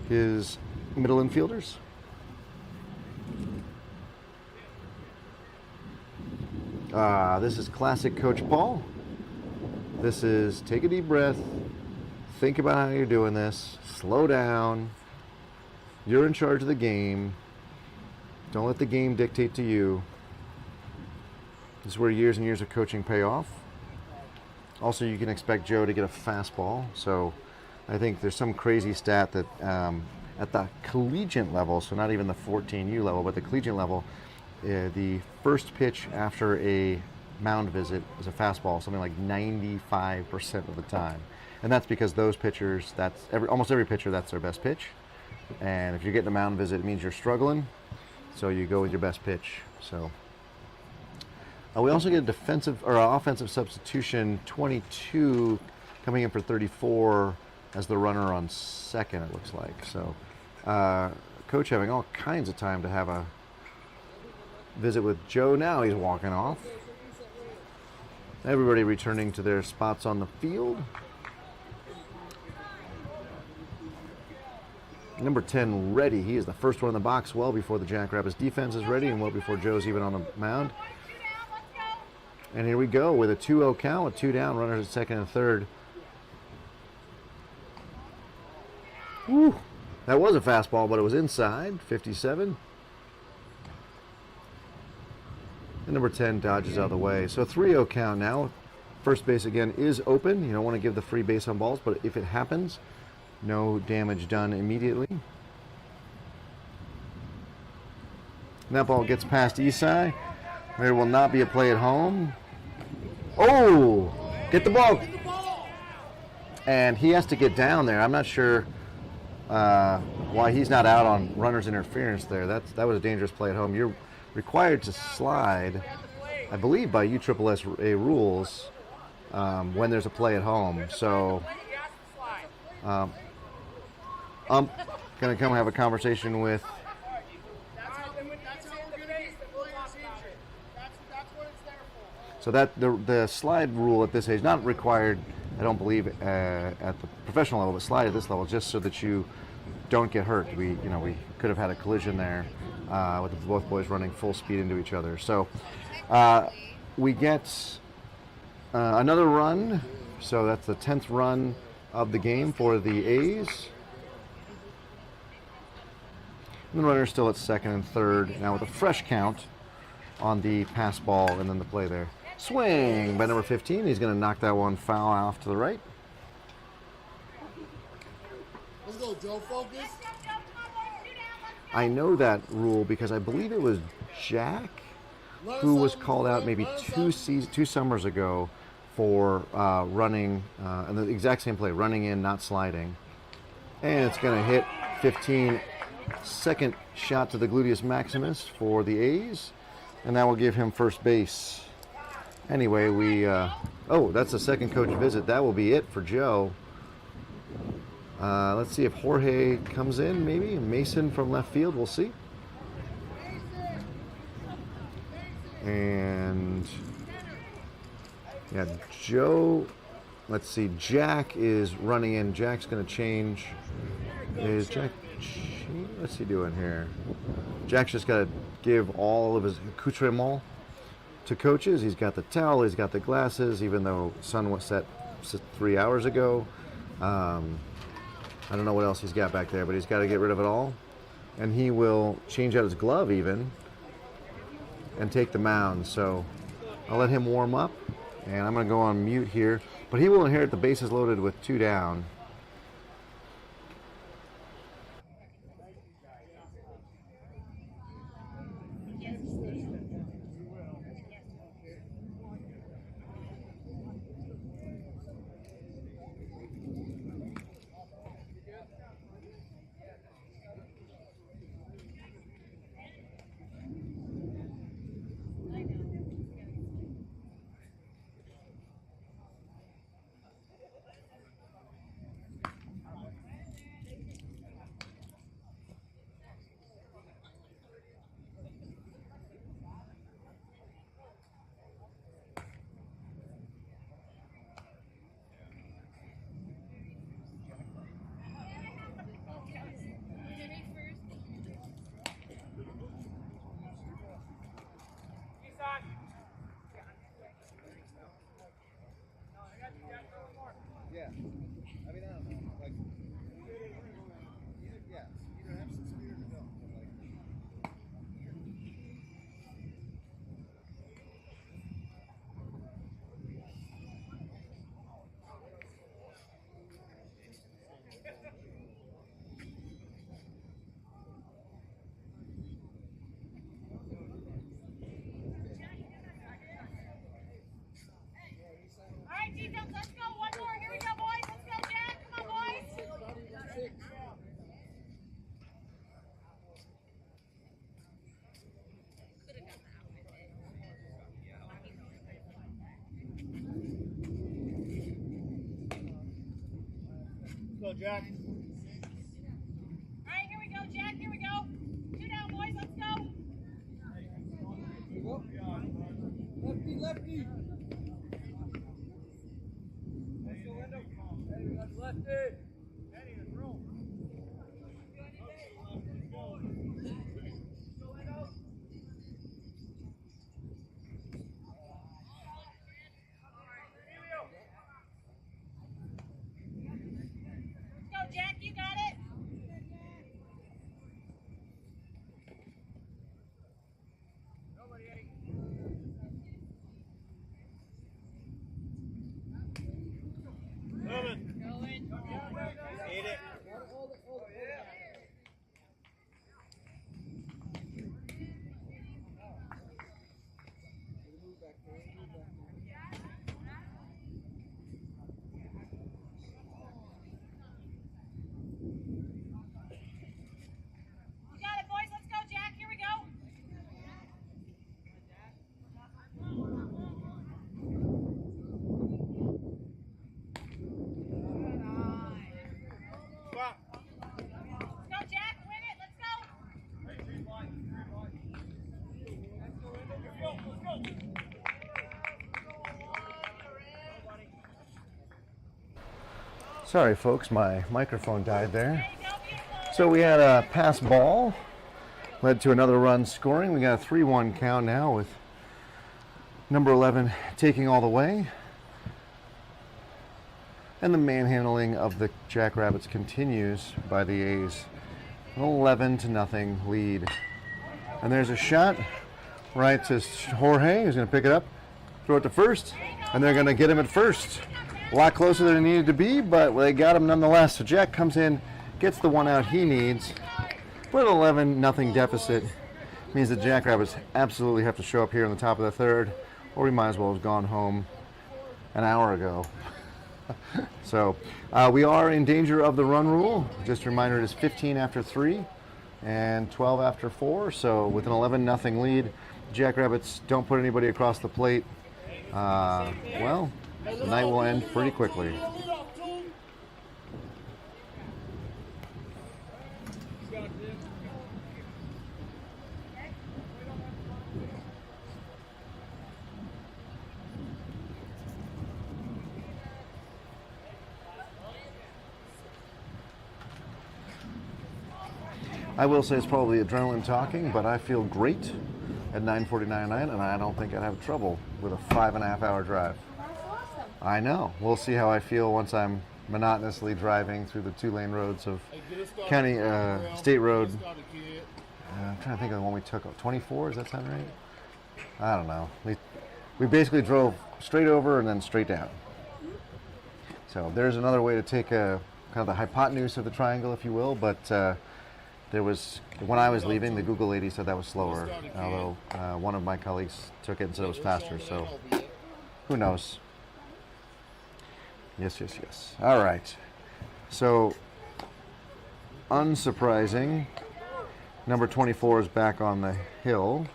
his middle infielders. This is classic Coach Paul. This is take a deep breath, think about how you're doing this, slow down, you're in charge of the game, don't let the game dictate to you. This is where years and years of coaching pay off. Also, you can expect Joe to get a fastball, so I think there's some crazy stat that at the collegiate level, so not even the 14U level, but the collegiate level, the first pitch after a mound visit is a fastball, something like 95% of the time. And that's because those pitchers, almost every pitcher, that's their best pitch. And if you're getting a mound visit, it means you're struggling. So you go with your best pitch. So we also get a defensive or offensive substitution, 22 coming in for 34 as the runner on second, it looks like. So coach having all kinds of time to have a visit with Joe. Now he's walking off. Everybody returning to their spots on the field. Number 10 ready. He is the first one in the box well before the Jackrabbits defense is ready and well before Joe's even on the mound. And here we go with a 2-0 count with 2 down, runners at second and third. Woo. That was a fastball, but it was inside, 57. And number 10 dodges out of the way. So 3-0 count now. First base again is open. You don't want to give the free base on balls, but if it happens, no damage done immediately. And that ball gets past Isai. There will not be a play at home. Oh! Get the ball! And he has to get down there. I'm not sure why he's not out on runner's interference there. That was a dangerous play at home. You're required to slide, I believe by USSSA rules, when there's a play at home. So I'm going to come have a conversation with so that the slide rule at this age, not required, I don't believe, at the professional level, but slide at this level just so that you don't get hurt. We could have had a collision there with both boys running full speed into each other. So we get another run. So that's the 10th run of the game for the A's. And the runner's still at second and third now with a fresh count on the pass ball and then the play there. Swing by number 15. He's going to knock that one foul off to the right. Let's go, Joe. Focus. I know that rule because I believe it was Jack who was called out maybe two summers ago for running, and the exact same play, running in, not sliding. And it's going to hit 15. Second shot to the gluteus maximus for the A's, and that will give him first base. Anyway, that's the second coach visit. That will be it for Joe. Let's see if Jorge comes in, maybe. Mason from left field, we'll see. And yeah, Joe, let's see, Jack is running in. Jack's going to change. Is Jack, what's he doing here? Jack's just got to give all of his accoutrement to coaches. He's got the towel, he's got the glasses, even though sun was set 3 hours ago. I don't know what else he's got back there, but he's got to get rid of it all. And he will change out his glove even and take the mound. So I'll let him warm up, and I'm going to go on mute here. But he will inherit the bases loaded with 2 down. go, Jack. All right, here we go, Jack. Here we go. 2 down, boys. Let's go. Lefty, lefty. Lefty. Let's go, Jack. You got it. Eat it. You got it, boys. Let's go, Jack. Here we go. Stop. Let's go, Jack. Win it. Let's go. Sorry, folks, my microphone died there. There you go. Beautiful. So we had a pass ball, led to another run scoring. We got a 3-1 count now with number 11 taking all the way. And the manhandling of the Jackrabbits continues by the A's. An 11-0 lead. And there's a shot right to Jorge, who's going to pick it up, throw it to first, and they're going to get him at first. A lot closer than it needed to be, but they got him nonetheless. So Jack comes in, gets the one out he needs. But an 11-0 deficit means the Jackrabbits absolutely have to show up here in the top of the third, or we might as well have gone home an hour ago. So we are in danger of the run rule. Just a reminder, it is 15 after 3 and 12 after 4. So with an 11-0 lead, Jackrabbits don't put anybody across the plate. Well, the night will end pretty quickly. I will say it's probably adrenaline talking, but I feel great at 9:49, and I don't think I'd have trouble with a 5.5-hour drive. That's awesome. I know. We'll see how I feel once I'm monotonously driving through the 2-lane roads of County State Road. I'm trying to think of the one we took. 24, does that sound right? I don't know. We basically drove straight over and then straight down. So there's another way to take kind of the hypotenuse of the triangle, if you will, but there was, when I was leaving, the Google lady said that was slower, although one of my colleagues took it and said it was faster, so who knows? Yes. All right. So, unsurprising, number 24 is back on the hill.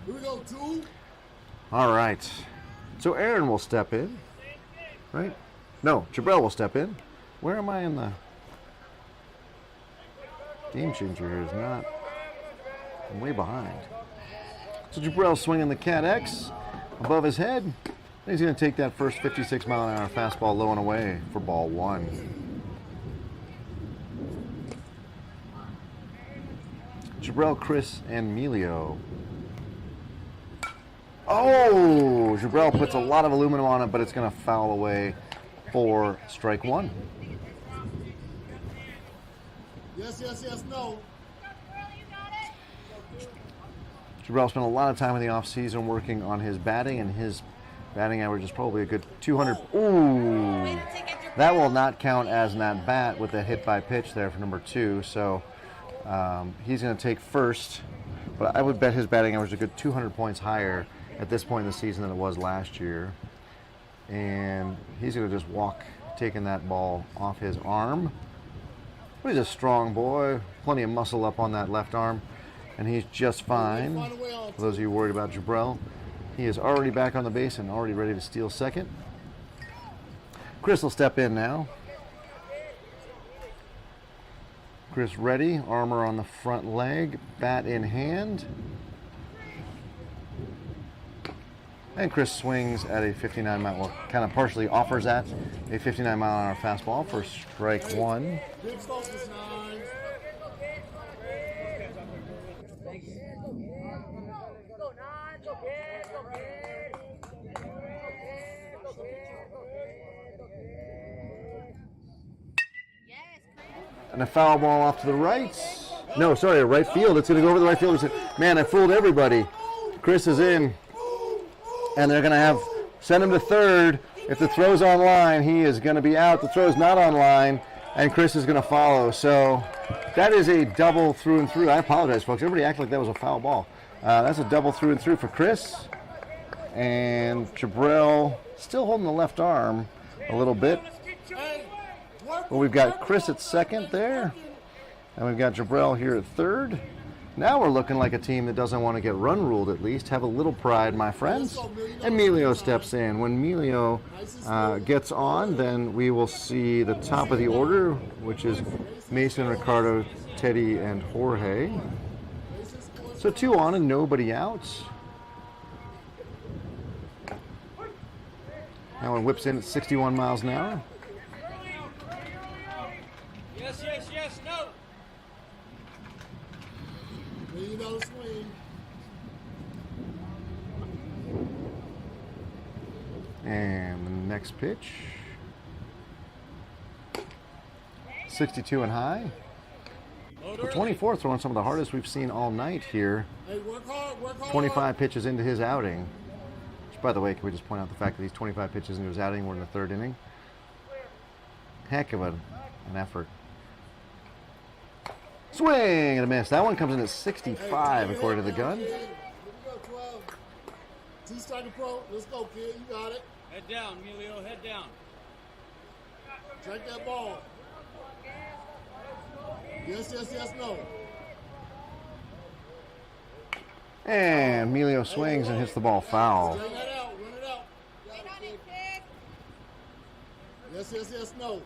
Here we go, 2. All right. So Aaron will step in, right? No, Jabril will step in. Where am I in the game changer here? Is not. I'm way behind. So Jabril swinging the Cat X above his head. And he's going to take that first 56-mile-an-hour fastball low and away for ball 1. Jabril, Chris, and Melio. Oh, Jabril puts a lot of aluminum on it, but it's going to foul away for strike 1. Yes, no. Jabril spent a lot of time in the offseason working on his batting, and his batting average is probably a good 200. Ooh, that will not count as an at-bat with a hit by pitch there for number 2, so he's going to take first, but I would bet his batting average is a good 200 points higher at this point in the season than it was last year. And he's going to just walk, taking that ball off his arm. But he's a strong boy, plenty of muscle up on that left arm, and he's just fine. For those of you worried about Jabrell, he is already back on the base and already ready to steal second. Chris will step in now. Chris ready, armor on the front leg, bat in hand. And Chris swings at a 59 mile, well, kind of partially offers that, a 59 mile an hour fastball for strike one. Big focus, 9. And a foul ball off to the right. No, sorry, right field. It's going to go over the right field. Man, I fooled everybody. Chris is in. And they're going to send him to third. If the throw's online, he is going to be out. The throw's not online, and Chris is going to follow. So that is a double through and through. I apologize, folks. Everybody act like that was a foul ball. That's a double through and through for Chris. And Jabrell still holding the left arm a little bit. Well, we've got Chris at second there, and we've got Jabrell here at third. Now we're looking like a team that doesn't want to get run ruled, at least. Have a little pride, my friends. And Emilio steps in. When Emilio gets on, then we will see the top of the order, which is Mason, Ricardo, Teddy, and Jorge. So 2 on and nobody out. Now one whips in at 61 miles an hour. Yes, yes, yes, no. $1 swing. And the next pitch. 62 and high. The 24 throwing some of the hardest we've seen all night here. Hey, work hard, work hard. 25 pitches into his outing. Which, by the way, can we just point out the fact that he's 25 pitches into his outing? We're in the third inning. Heck of an effort. Swing and a miss. That one comes in at 65 according to the gun. Here we go, 12. Two-striker pro. Let's go, kid. You got it. Head down, Emilio, head down. Strike that ball. Yes, yes, yes, no. And Emilio swings and hits the ball foul. Straighten that out. Run it out. Got it, kid. Yes, yes, yes, no.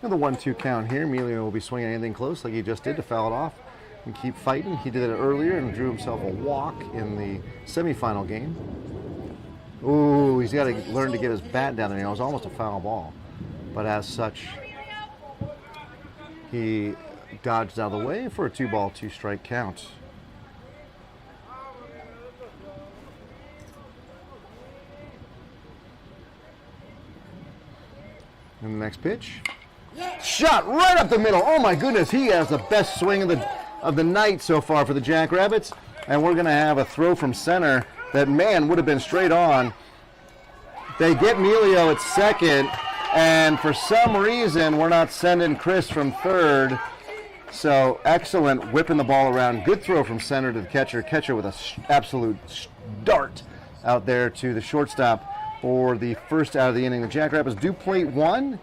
And the 1-2 count here. Emilio will be swinging anything close like he just did to foul it off and keep fighting. He did it earlier and drew himself a walk in the semifinal game. Ooh, he's got to learn to get his bat down there. It was almost a foul ball. But as such, he dodged out of the way for a 2-ball, 2-strike count. And the next pitch. Shot right up the middle. Oh my goodness, he has the best swing of the night so far for the Jackrabbits. And we're going to have a throw from center that, man, would have been straight on. They get Emilio at second, and for some reason we're not sending Chris from third. So excellent whipping the ball around. Good throw from center to the catcher. Catcher with an absolute dart out there to the shortstop for the first out of the inning. The Jackrabbits do plate one.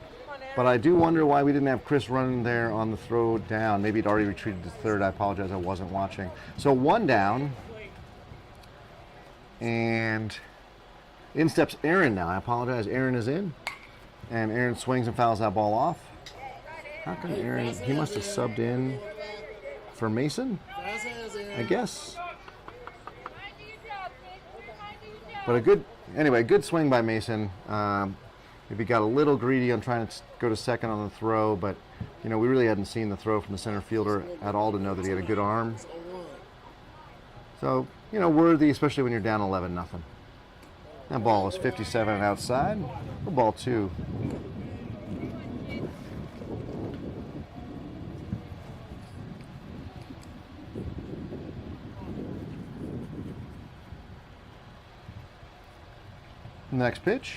But I do wonder why we didn't have Chris running there on the throw down. Maybe he'd already retreated to third. I apologize, I wasn't watching. So 1 down. And in steps Aaron now. I apologize, Aaron is in. And Aaron swings and fouls that ball off. How come Aaron, he must have subbed in for Mason, I guess. But a good, anyway, good swing by Mason. Maybe got a little greedy on trying to go to second on the throw, but you know, we really hadn't seen the throw from the center fielder at all to know that he had a good arm. So, you know, worthy, especially when you're down 11-0. That ball is 57 and outside. For ball 2. Next pitch.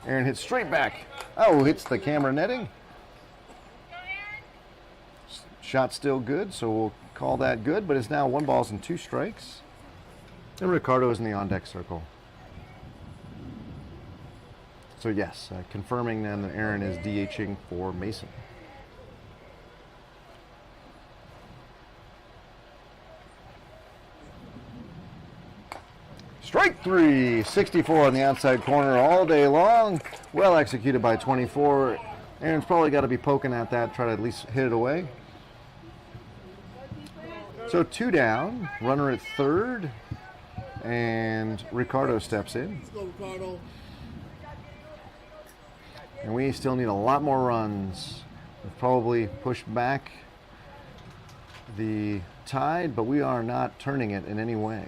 Aaron hits straight back. Oh, hits the camera netting. Shot still good, so we'll call that good, but it's now 1 balls and 2 strikes. And Ricardo is in the on-deck circle. So yes, confirming then that Aaron is DHing for Mason. Strike 3, 64 on the outside corner all day long. Well executed by 24. Aaron's probably got to be poking at that, try to at least hit it away. So 2 down, runner at third, and Ricardo steps in. Let's go, Ricardo. And we still need a lot more runs. We've probably pushed back the tide, but we are not turning it in any way.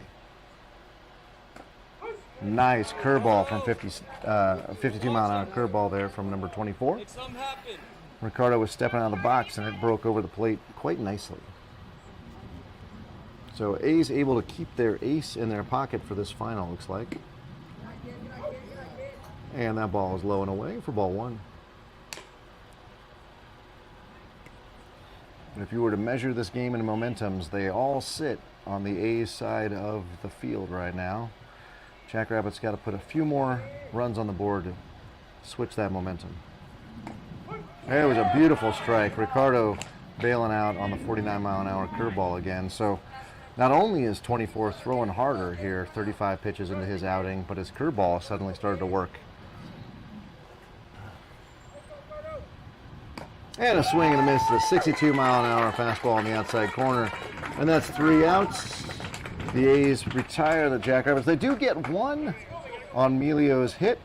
Nice curveball from 52 mile an hour curveball there from number 24. Make something happen. Ricardo was stepping out of the box and it broke over the plate quite nicely. So A's able to keep their ace in their pocket for this final, looks like. And that ball is low and away for ball 1. And if you were to measure this game in momentums, they all sit on the A's side of the field right now. Jackrabbits got to put a few more runs on the board to switch that momentum. There was a beautiful strike. Ricardo bailing out on the 49 mile an hour curveball again. So not only is 24 throwing harder here, 35 pitches into his outing, but his curveball suddenly started to work. And a swing and a miss to the 62 mile an hour fastball on the outside corner. And that's 3 outs. The A's retire the Jackrabbits. They do get 1 on Melio's hit,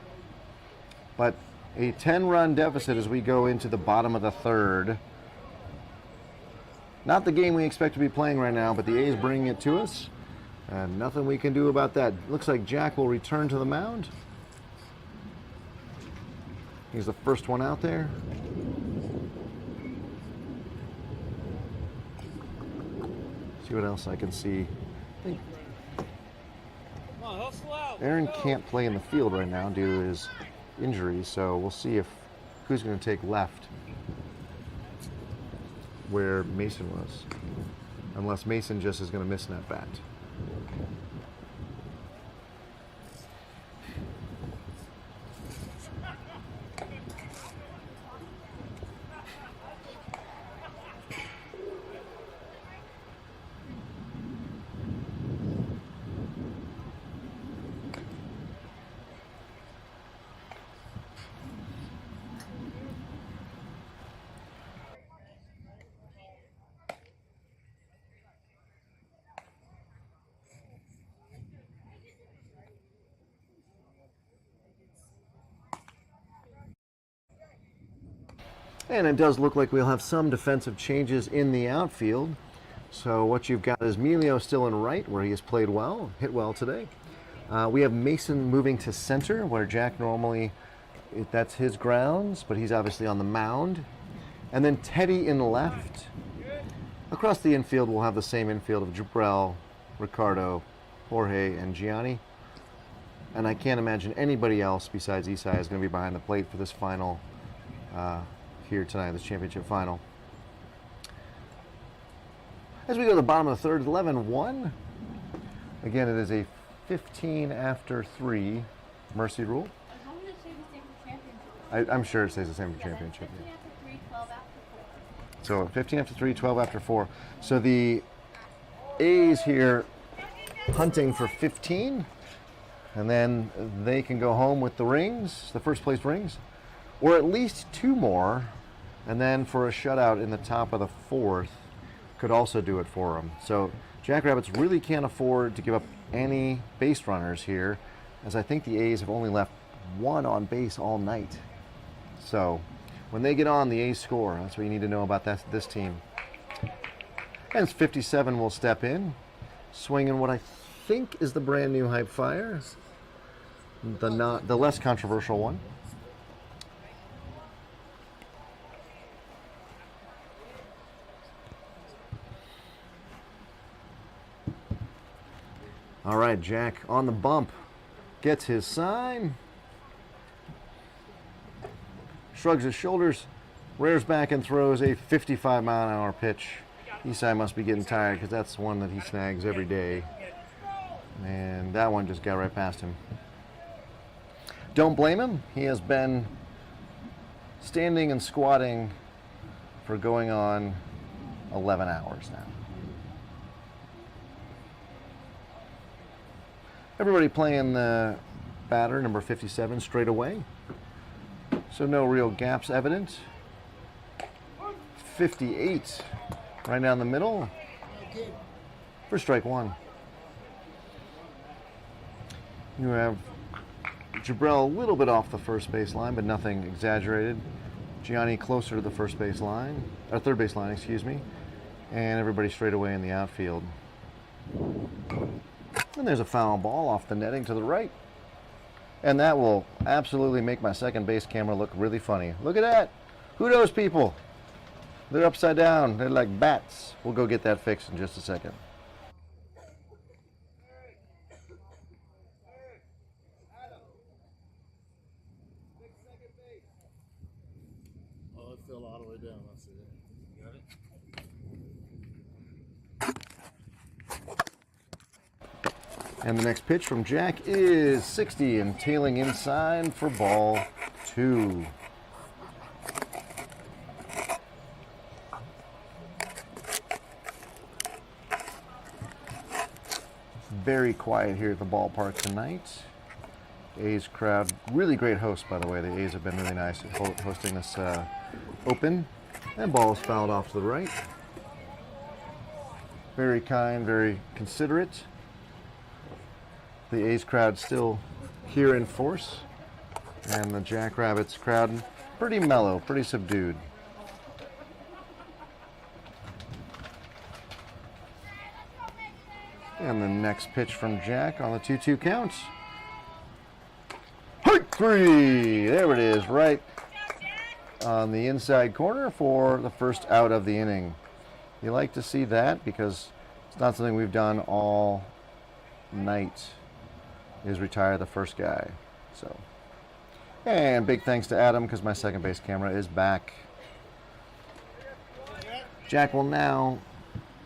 but a 10-run deficit as we go into the bottom of the 3rd. Not the game we expect to be playing right now, but the A's bringing it to us. And nothing we can do about that. Looks like Jack will return to the mound. He's the first one out there. See what else I can see. Come on, hustle out. Aaron can't play in the field right now due to his injury, so we'll see if who's going to take left where Mason was. Unless Mason just is going to miss an at-bat. And it does look like we'll have some defensive changes in the outfield. So what you've got is Melio still in right, where he has played well, hit well today. We have Mason moving to center, where Jack normally, that's his grounds, but he's obviously on the mound. And then Teddy in left. Across the infield, we'll have the same infield of Jabrell, Ricardo, Jorge, and Gianni. And I can't imagine anybody else besides Isai is going to be behind the plate for this final here tonight, this championship final. As we go to the bottom of the 3rd, 11-1. Again, it is a 15 after 3 mercy rule. As long as it stays the same for championship. I'm sure it stays the same for championship. 15 Yeah. after 3, 12 after 4. So 15 after 3, 12 after 4. So the A's here hunting for 15, and then they can go home with the rings, the first place rings, or at least 2 more, and then for a shutout in the top of the 4th could also do it for them. So Jackrabbits really can't afford to give up any base runners here, as I think the A's have only left 1 on base all night. So when they get on, the A's score. That's what you need to know about this team. And 57 will step in, swinging what I think is the brand new Hype Fire, the less controversial one. All right, Jack on the bump, gets his sign, shrugs his shoulders, Rears back and throws a 55-mile-an-hour pitch. Esai must be getting tired because that's one that he snags every day. And that one just got right past him. Don't blame him. He has been standing and squatting for going on 11 hours now. Everybody playing the batter, number 57, straight away. So no real gaps evident. 58, right down the middle for strike one. You have Jabril a little bit off the first base line, but nothing exaggerated. Gianni closer to the first base line, or third base line, excuse me, and everybody straight away in the outfield. And there's a foul ball off the netting to the right. And that will absolutely make my second base camera look really funny. Look at that. Who knows, people? They're upside down. They're like bats. We'll go get that fixed in just a second. Oh, it fell all the way down. I see that. Got it? And the next pitch from Jack is 60 and tailing inside for ball 2. Very quiet here at the ballpark tonight. A's crowd, really great host, by the way. The A's have been really nice at hosting this open. And ball is fouled off to the right. Very kind, very considerate. The A's crowd still here in force. And the Jackrabbits crowd, pretty mellow, pretty subdued. And the next pitch from Jack on the 2-2 count. Hike 3! There it is, right on the inside corner for the first out of the inning. You like to see that because it's not something we've done all night, is retire the first guy. So, and big thanks to Adam because my second base camera is back. Jack will now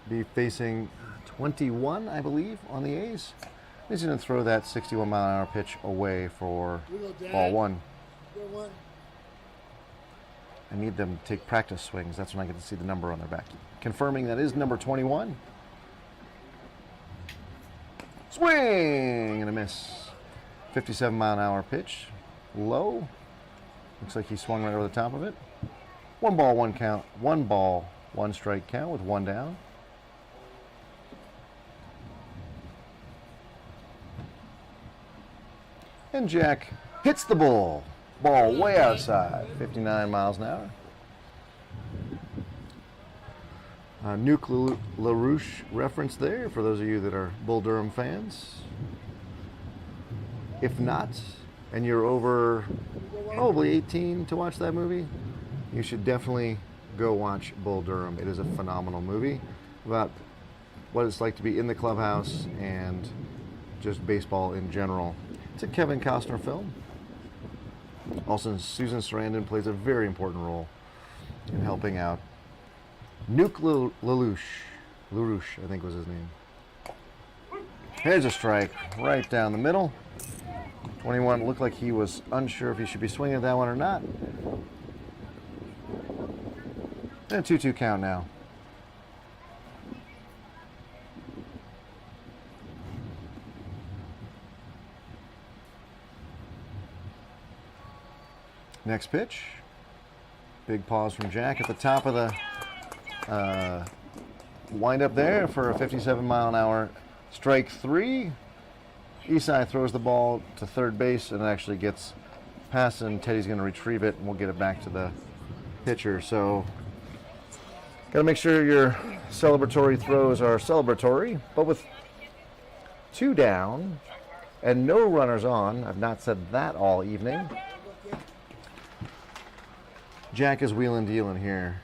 be facing 21, I believe, on the A's. He's going to throw that 61-mile-an-hour pitch away for ball 1. I need them to take practice swings. That's when I get to see the number on their back. Confirming that is number 21. Swing and a miss. 57-mile-an-hour pitch. Low. Looks like he swung right over the top of it. 1 ball, 1 count. 1 ball, 1 strike count with 1 down. And Jack hits the ball. Ball way outside, 59 miles an hour. Nuke LaRouche reference there for those of you that are Bull Durham fans. If not, and you're over probably 18 to watch that movie, you should definitely go watch Bull Durham. It is a phenomenal movie about what it's like to be in the clubhouse and just baseball in general. It's a Kevin Costner film. Also, Susan Sarandon plays a very important role in helping out Nuke LaRouche, I think was his name. Here's a strike right down the middle. 21 looked like he was unsure if he should be swinging at that one or not. And a 2-2 count now. Next pitch. Big pause from Jack at the top of the wind up there for a 57-mile-an-hour strike 3. Esai throws the ball to third base and it actually gets past, and Teddy's going to retrieve it, and we'll get it back to the pitcher. So, got to make sure your celebratory throws are celebratory, but with 2 down and no runners on. I've not said that all evening. Jack is wheeling dealing here.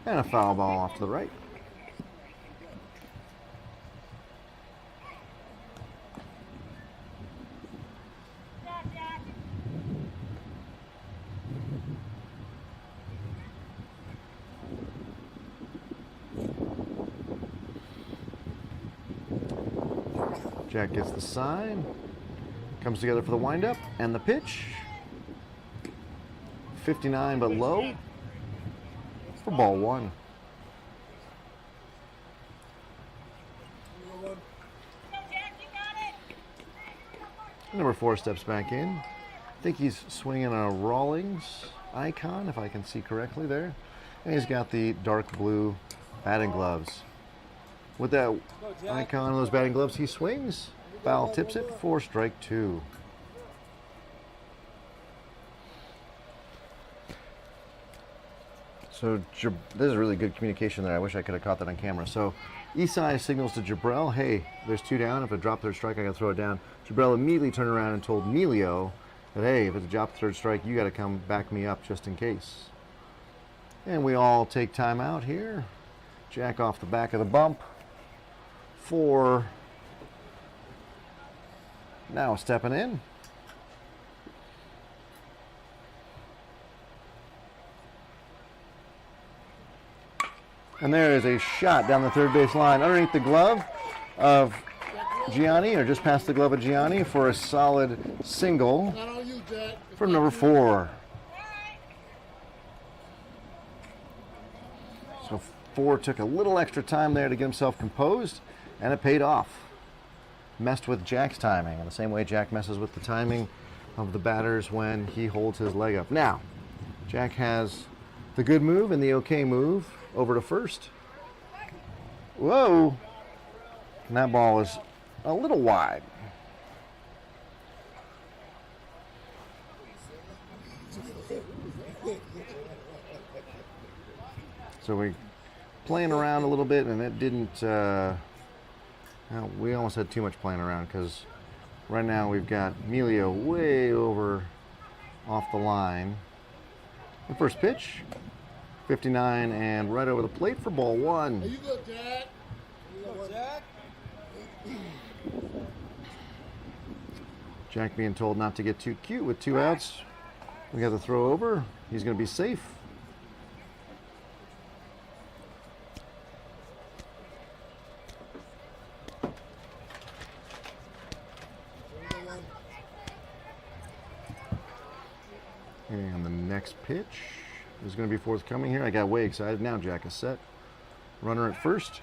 And a foul ball off to the right. Jack gets the sign. Comes together for the windup and the pitch. 59 but low for ball one. Jack, you got it. Number 4 steps back in. I think he's swinging a Rawlings icon, if I can see correctly there. And he's got the dark blue batting gloves. With that icon and those batting gloves, he swings. Foul tips it for strike 2. So this is really good communication there. I wish I could have caught that on camera. So Isai signals to Jabrell, hey, there's 2 down. If I drop third strike, I got to throw it down. Jabrell immediately turned around and told Emilio that, hey, if it's a drop third strike, you got to come back me up just in case. And we all take time out here. Jack off the back of the bump for now stepping in. And there is a shot down the third base line underneath the glove of Gianni, or just past the glove of Gianni, for a solid single Not on you, Jack. for number 4. So 4 took a little extra time there to get himself composed, and it paid off. Messed with Jack's timing, in the same way Jack messes with the timing of the batters when he holds his leg up. Now, Jack has the good move and the okay move over to first. Whoa! And that ball is a little wide. So we're playing around a little bit, and it didn't. Well, we almost had too much playing around, because right now we've got Emilio way over off the line. The first pitch, 59, and right over the plate for ball 1. Hey, you good, Jack? Jack. Jack being told not to get too cute with 2 outs. We got the throw over. He's going to be safe. And the next pitch is going to be forthcoming here. I got way excited. Now Jack is set. Runner at first.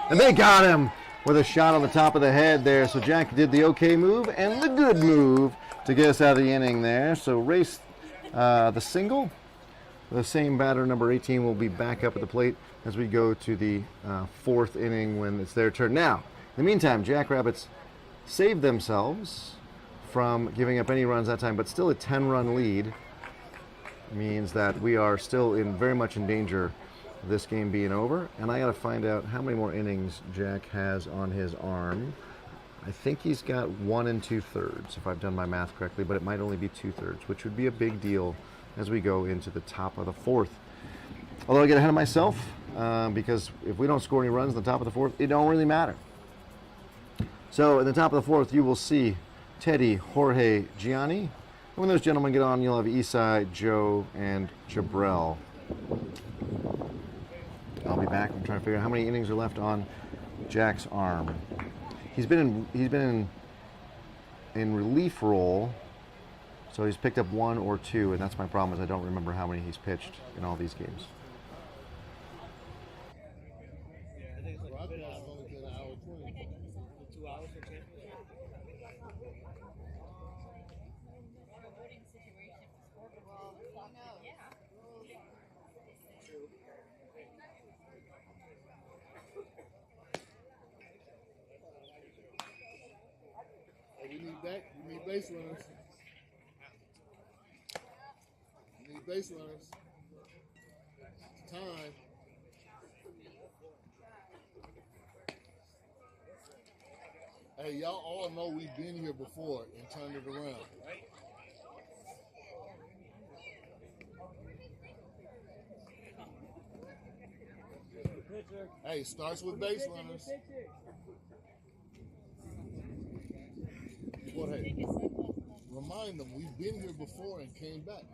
And they got him with a shot on the top of the head there. So Jack did the okay move and the good move to get us out of the inning there. So race the single. The same batter, number 18, will be back up at the plate as we go to the 4th inning when it's their turn. Now, in the meantime, Jackrabbits saved themselves from giving up any runs that time, but still a 10-run lead means that we are still very much in danger of this game being over. And I got to find out how many more innings Jack has on his arm. I think he's got 1 2/3, if I've done my math correctly, but it might only be 2/3, which would be a big deal as we go into the top of the 4th. Although I get ahead of myself, because if we don't score any runs in the top of the 4th, it don't really matter. So in the top of the 4th, you will see Teddy, Jorge, Gianni. And when those gentlemen get on, you'll have Isai, Joe, and Jabrell. I'll be back. I'm trying to figure out how many innings are left on Jack's arm. He's been in relief role, so he's picked up 1 or 2, and that's my problem, is I don't remember how many he's pitched in all these games. Broadcast only did an hour 20. 2 hours for championship. Hey, we need back. We need base runners. We need base runners. It's time. Hey, y'all all know we've been here before and turned it around. Hey, starts with base runners. Well, hey, remind them we've been here before and came back.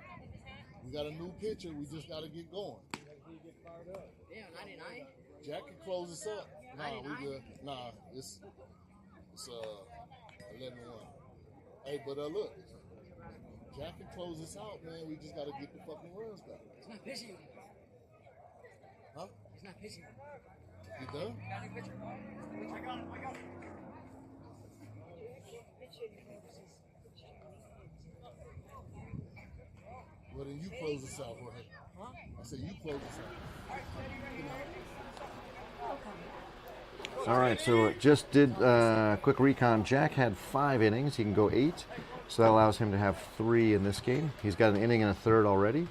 We got a new pitcher. We just got to get going. Damn, 99? Jack can close us up. Nah, we 99? good. Nah, it's It's 11-1. Hey, but look, Jack can close this out, man. We just got to get the fucking runs back. It's not pitching. Huh? It's not pitching. You done? Got any pitcher? I got it. Well, then you close this out, Jorge. Huh? I said you close this out. All right, so it just did quick recon. Jack had 5 innings. He can go 8, so that allows him to have 3 in this game. He's got an inning and a third already.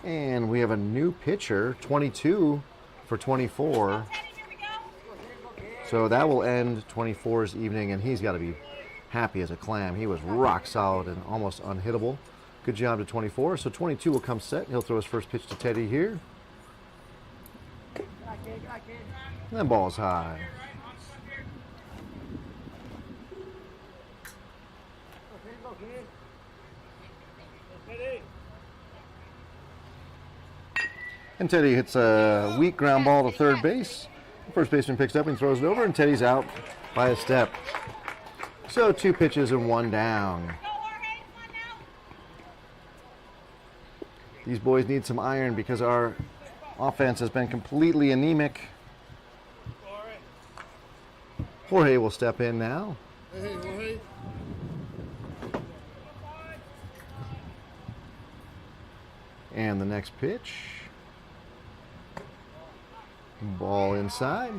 And we have a new pitcher, 22 for 24. So that will end 24's evening, and he's got to be happy as a clam. He was rock solid and almost unhittable. Good job to 24. So 22 will come set. He'll throw his first pitch to Teddy here. And that ball's high. And Teddy hits a weak ground ball to third base. The first baseman picks up and throws it over, and Teddy's out by a step. So 2 pitches and 1 down. These boys need some iron because our offense has been completely anemic. Jorge will step in now. Hey, Jorge. And the next pitch. Ball inside.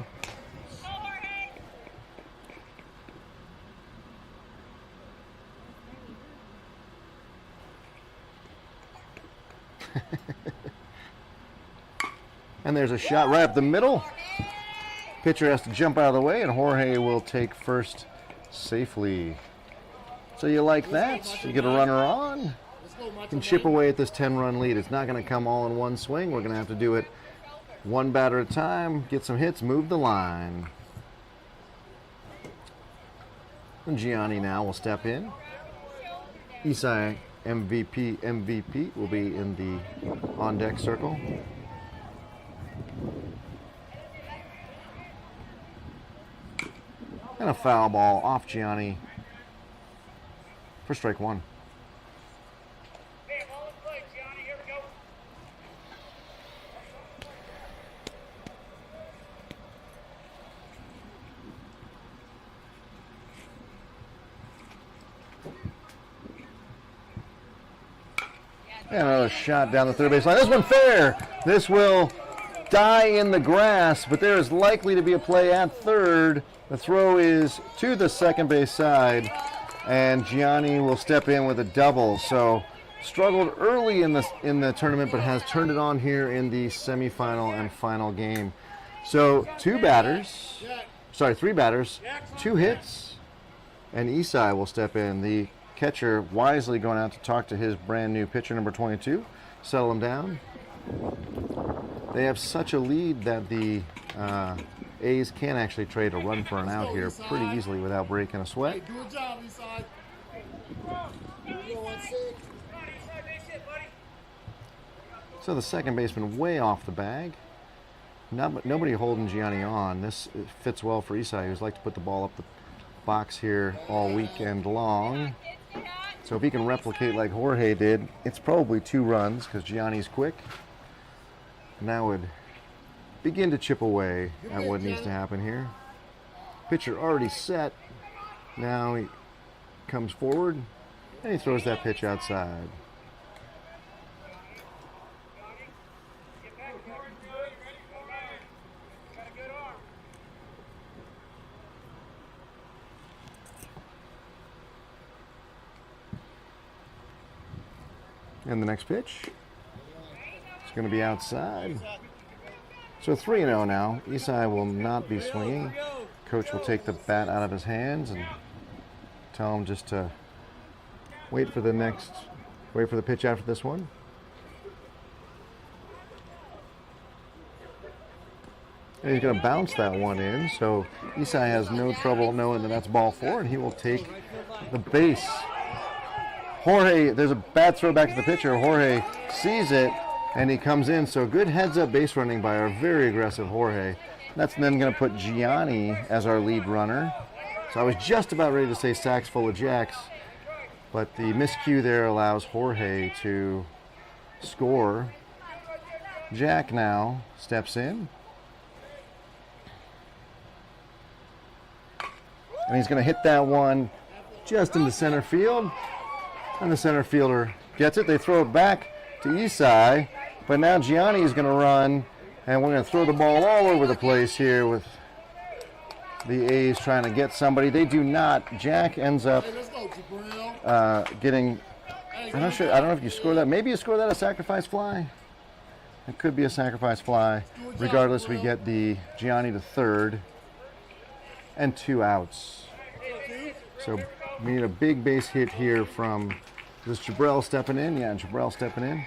And there's a shot right up the middle. Pitcher has to jump out of the way, and Jorge will take first safely. So you like that? You get a runner on. You can chip away at this 10-run lead. It's not going to come all in one swing. We're going to have to do it one batter at a time, get some hits, move the line. And Gianni now will step in. Isai MVP will be in the on-deck circle. And a foul ball off Gianni for strike 1. Hey, ball in play, Gianni. Here we go. And another shot down the third base line. This one fair. This will die in the grass, but there is likely to be a play at third. The throw is to the second base side, and Gianni will step in with a double. So struggled early in the tournament, but has turned it on here in the semifinal and final game. So 3 batters, 2 hits, and Isai will step in. The catcher wisely going out to talk to his brand new pitcher, number 22, settle him down. They have such a lead that the A's can actually trade a run for an out here pretty easily without breaking a sweat. Hey, do a job, Isai. So the second baseman way off the bag. Nobody holding Gianni on. This fits well for Isai, who's like to put the ball up the box here all weekend long. So if he can replicate like Jorge did, it's probably 2 runs because Gianni's quick. And that would begin to chip away at what needs to happen here. Pitcher already set. Now he comes forward and he throws that pitch outside. And the next pitch is going to be outside. So 3-0 now. Isai will not be swinging. Coach will take the bat out of his hands and tell him just to wait for the pitch after this one. And he's going to bounce that one in, so Isai has no trouble knowing that that's ball 4, and he will take the base. Jorge, there's a bad throw back to the pitcher. Jorge sees it, And he comes in, so good heads-up base running by our very aggressive Jorge. That's then going to put Gianni as our lead runner. So I was just about ready to say sacks full of jacks, but the miscue there allows Jorge to score. Jack now steps in. And he's going to hit that one just into center field. And the center fielder gets it. They throw it back to Isai. But now Gianni is going to run, and we're going to throw the ball all over the place here with the A's trying to get somebody. They do not. Jack ends up Hey, let's go, Jabril. getting, I'm not sure, I don't know if you score that. Maybe you score that a sacrifice fly. It could be a sacrifice fly. Regardless, we get the Gianni to third and 2 outs. So we need a big base hit here from, is Jabril stepping in? Yeah, Jabril stepping in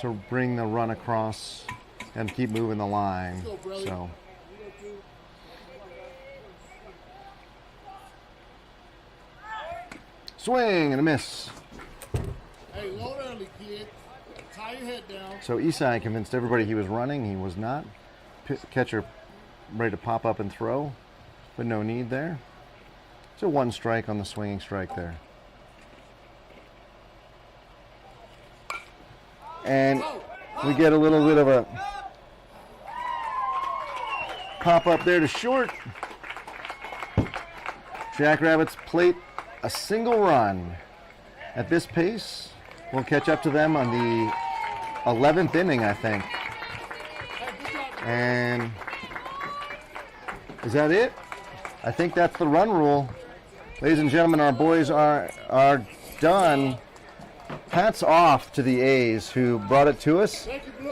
to bring the run across and keep moving the line. So swing and a miss. Hey, load early, kid. Tie your head down. So Isai convinced everybody he was running. He was not. Catcher ready to pop up and throw, but no need there. So 1 strike on the swinging strike there. And we get a little bit of a pop up there to short. Jackrabbits plate a single run. At this pace, we'll catch up to them on the 11th inning, I think. And is that it? I think that's the run rule. Ladies and gentlemen, our boys are done. Hats off to the A's who brought it to us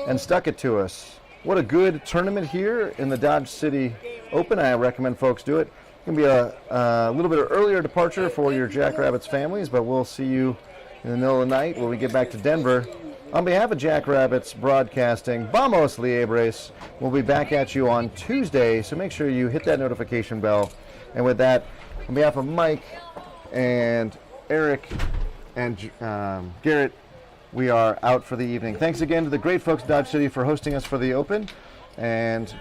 and stuck it to us. What a good tournament here in the Dodge City Open. I recommend folks do it. It can be a little bit of earlier departure for your Jackrabbits families, but we'll see you in the middle of the night when we get back to Denver. On behalf of Jackrabbits Broadcasting, Vamos Liebres, we'll be back at you on Tuesday, so make sure you hit that notification bell. And with that, on behalf of Mike and Eric and Garrett, we are out for the evening. Thanks again to the great folks at Dodge City for hosting us for the Open. And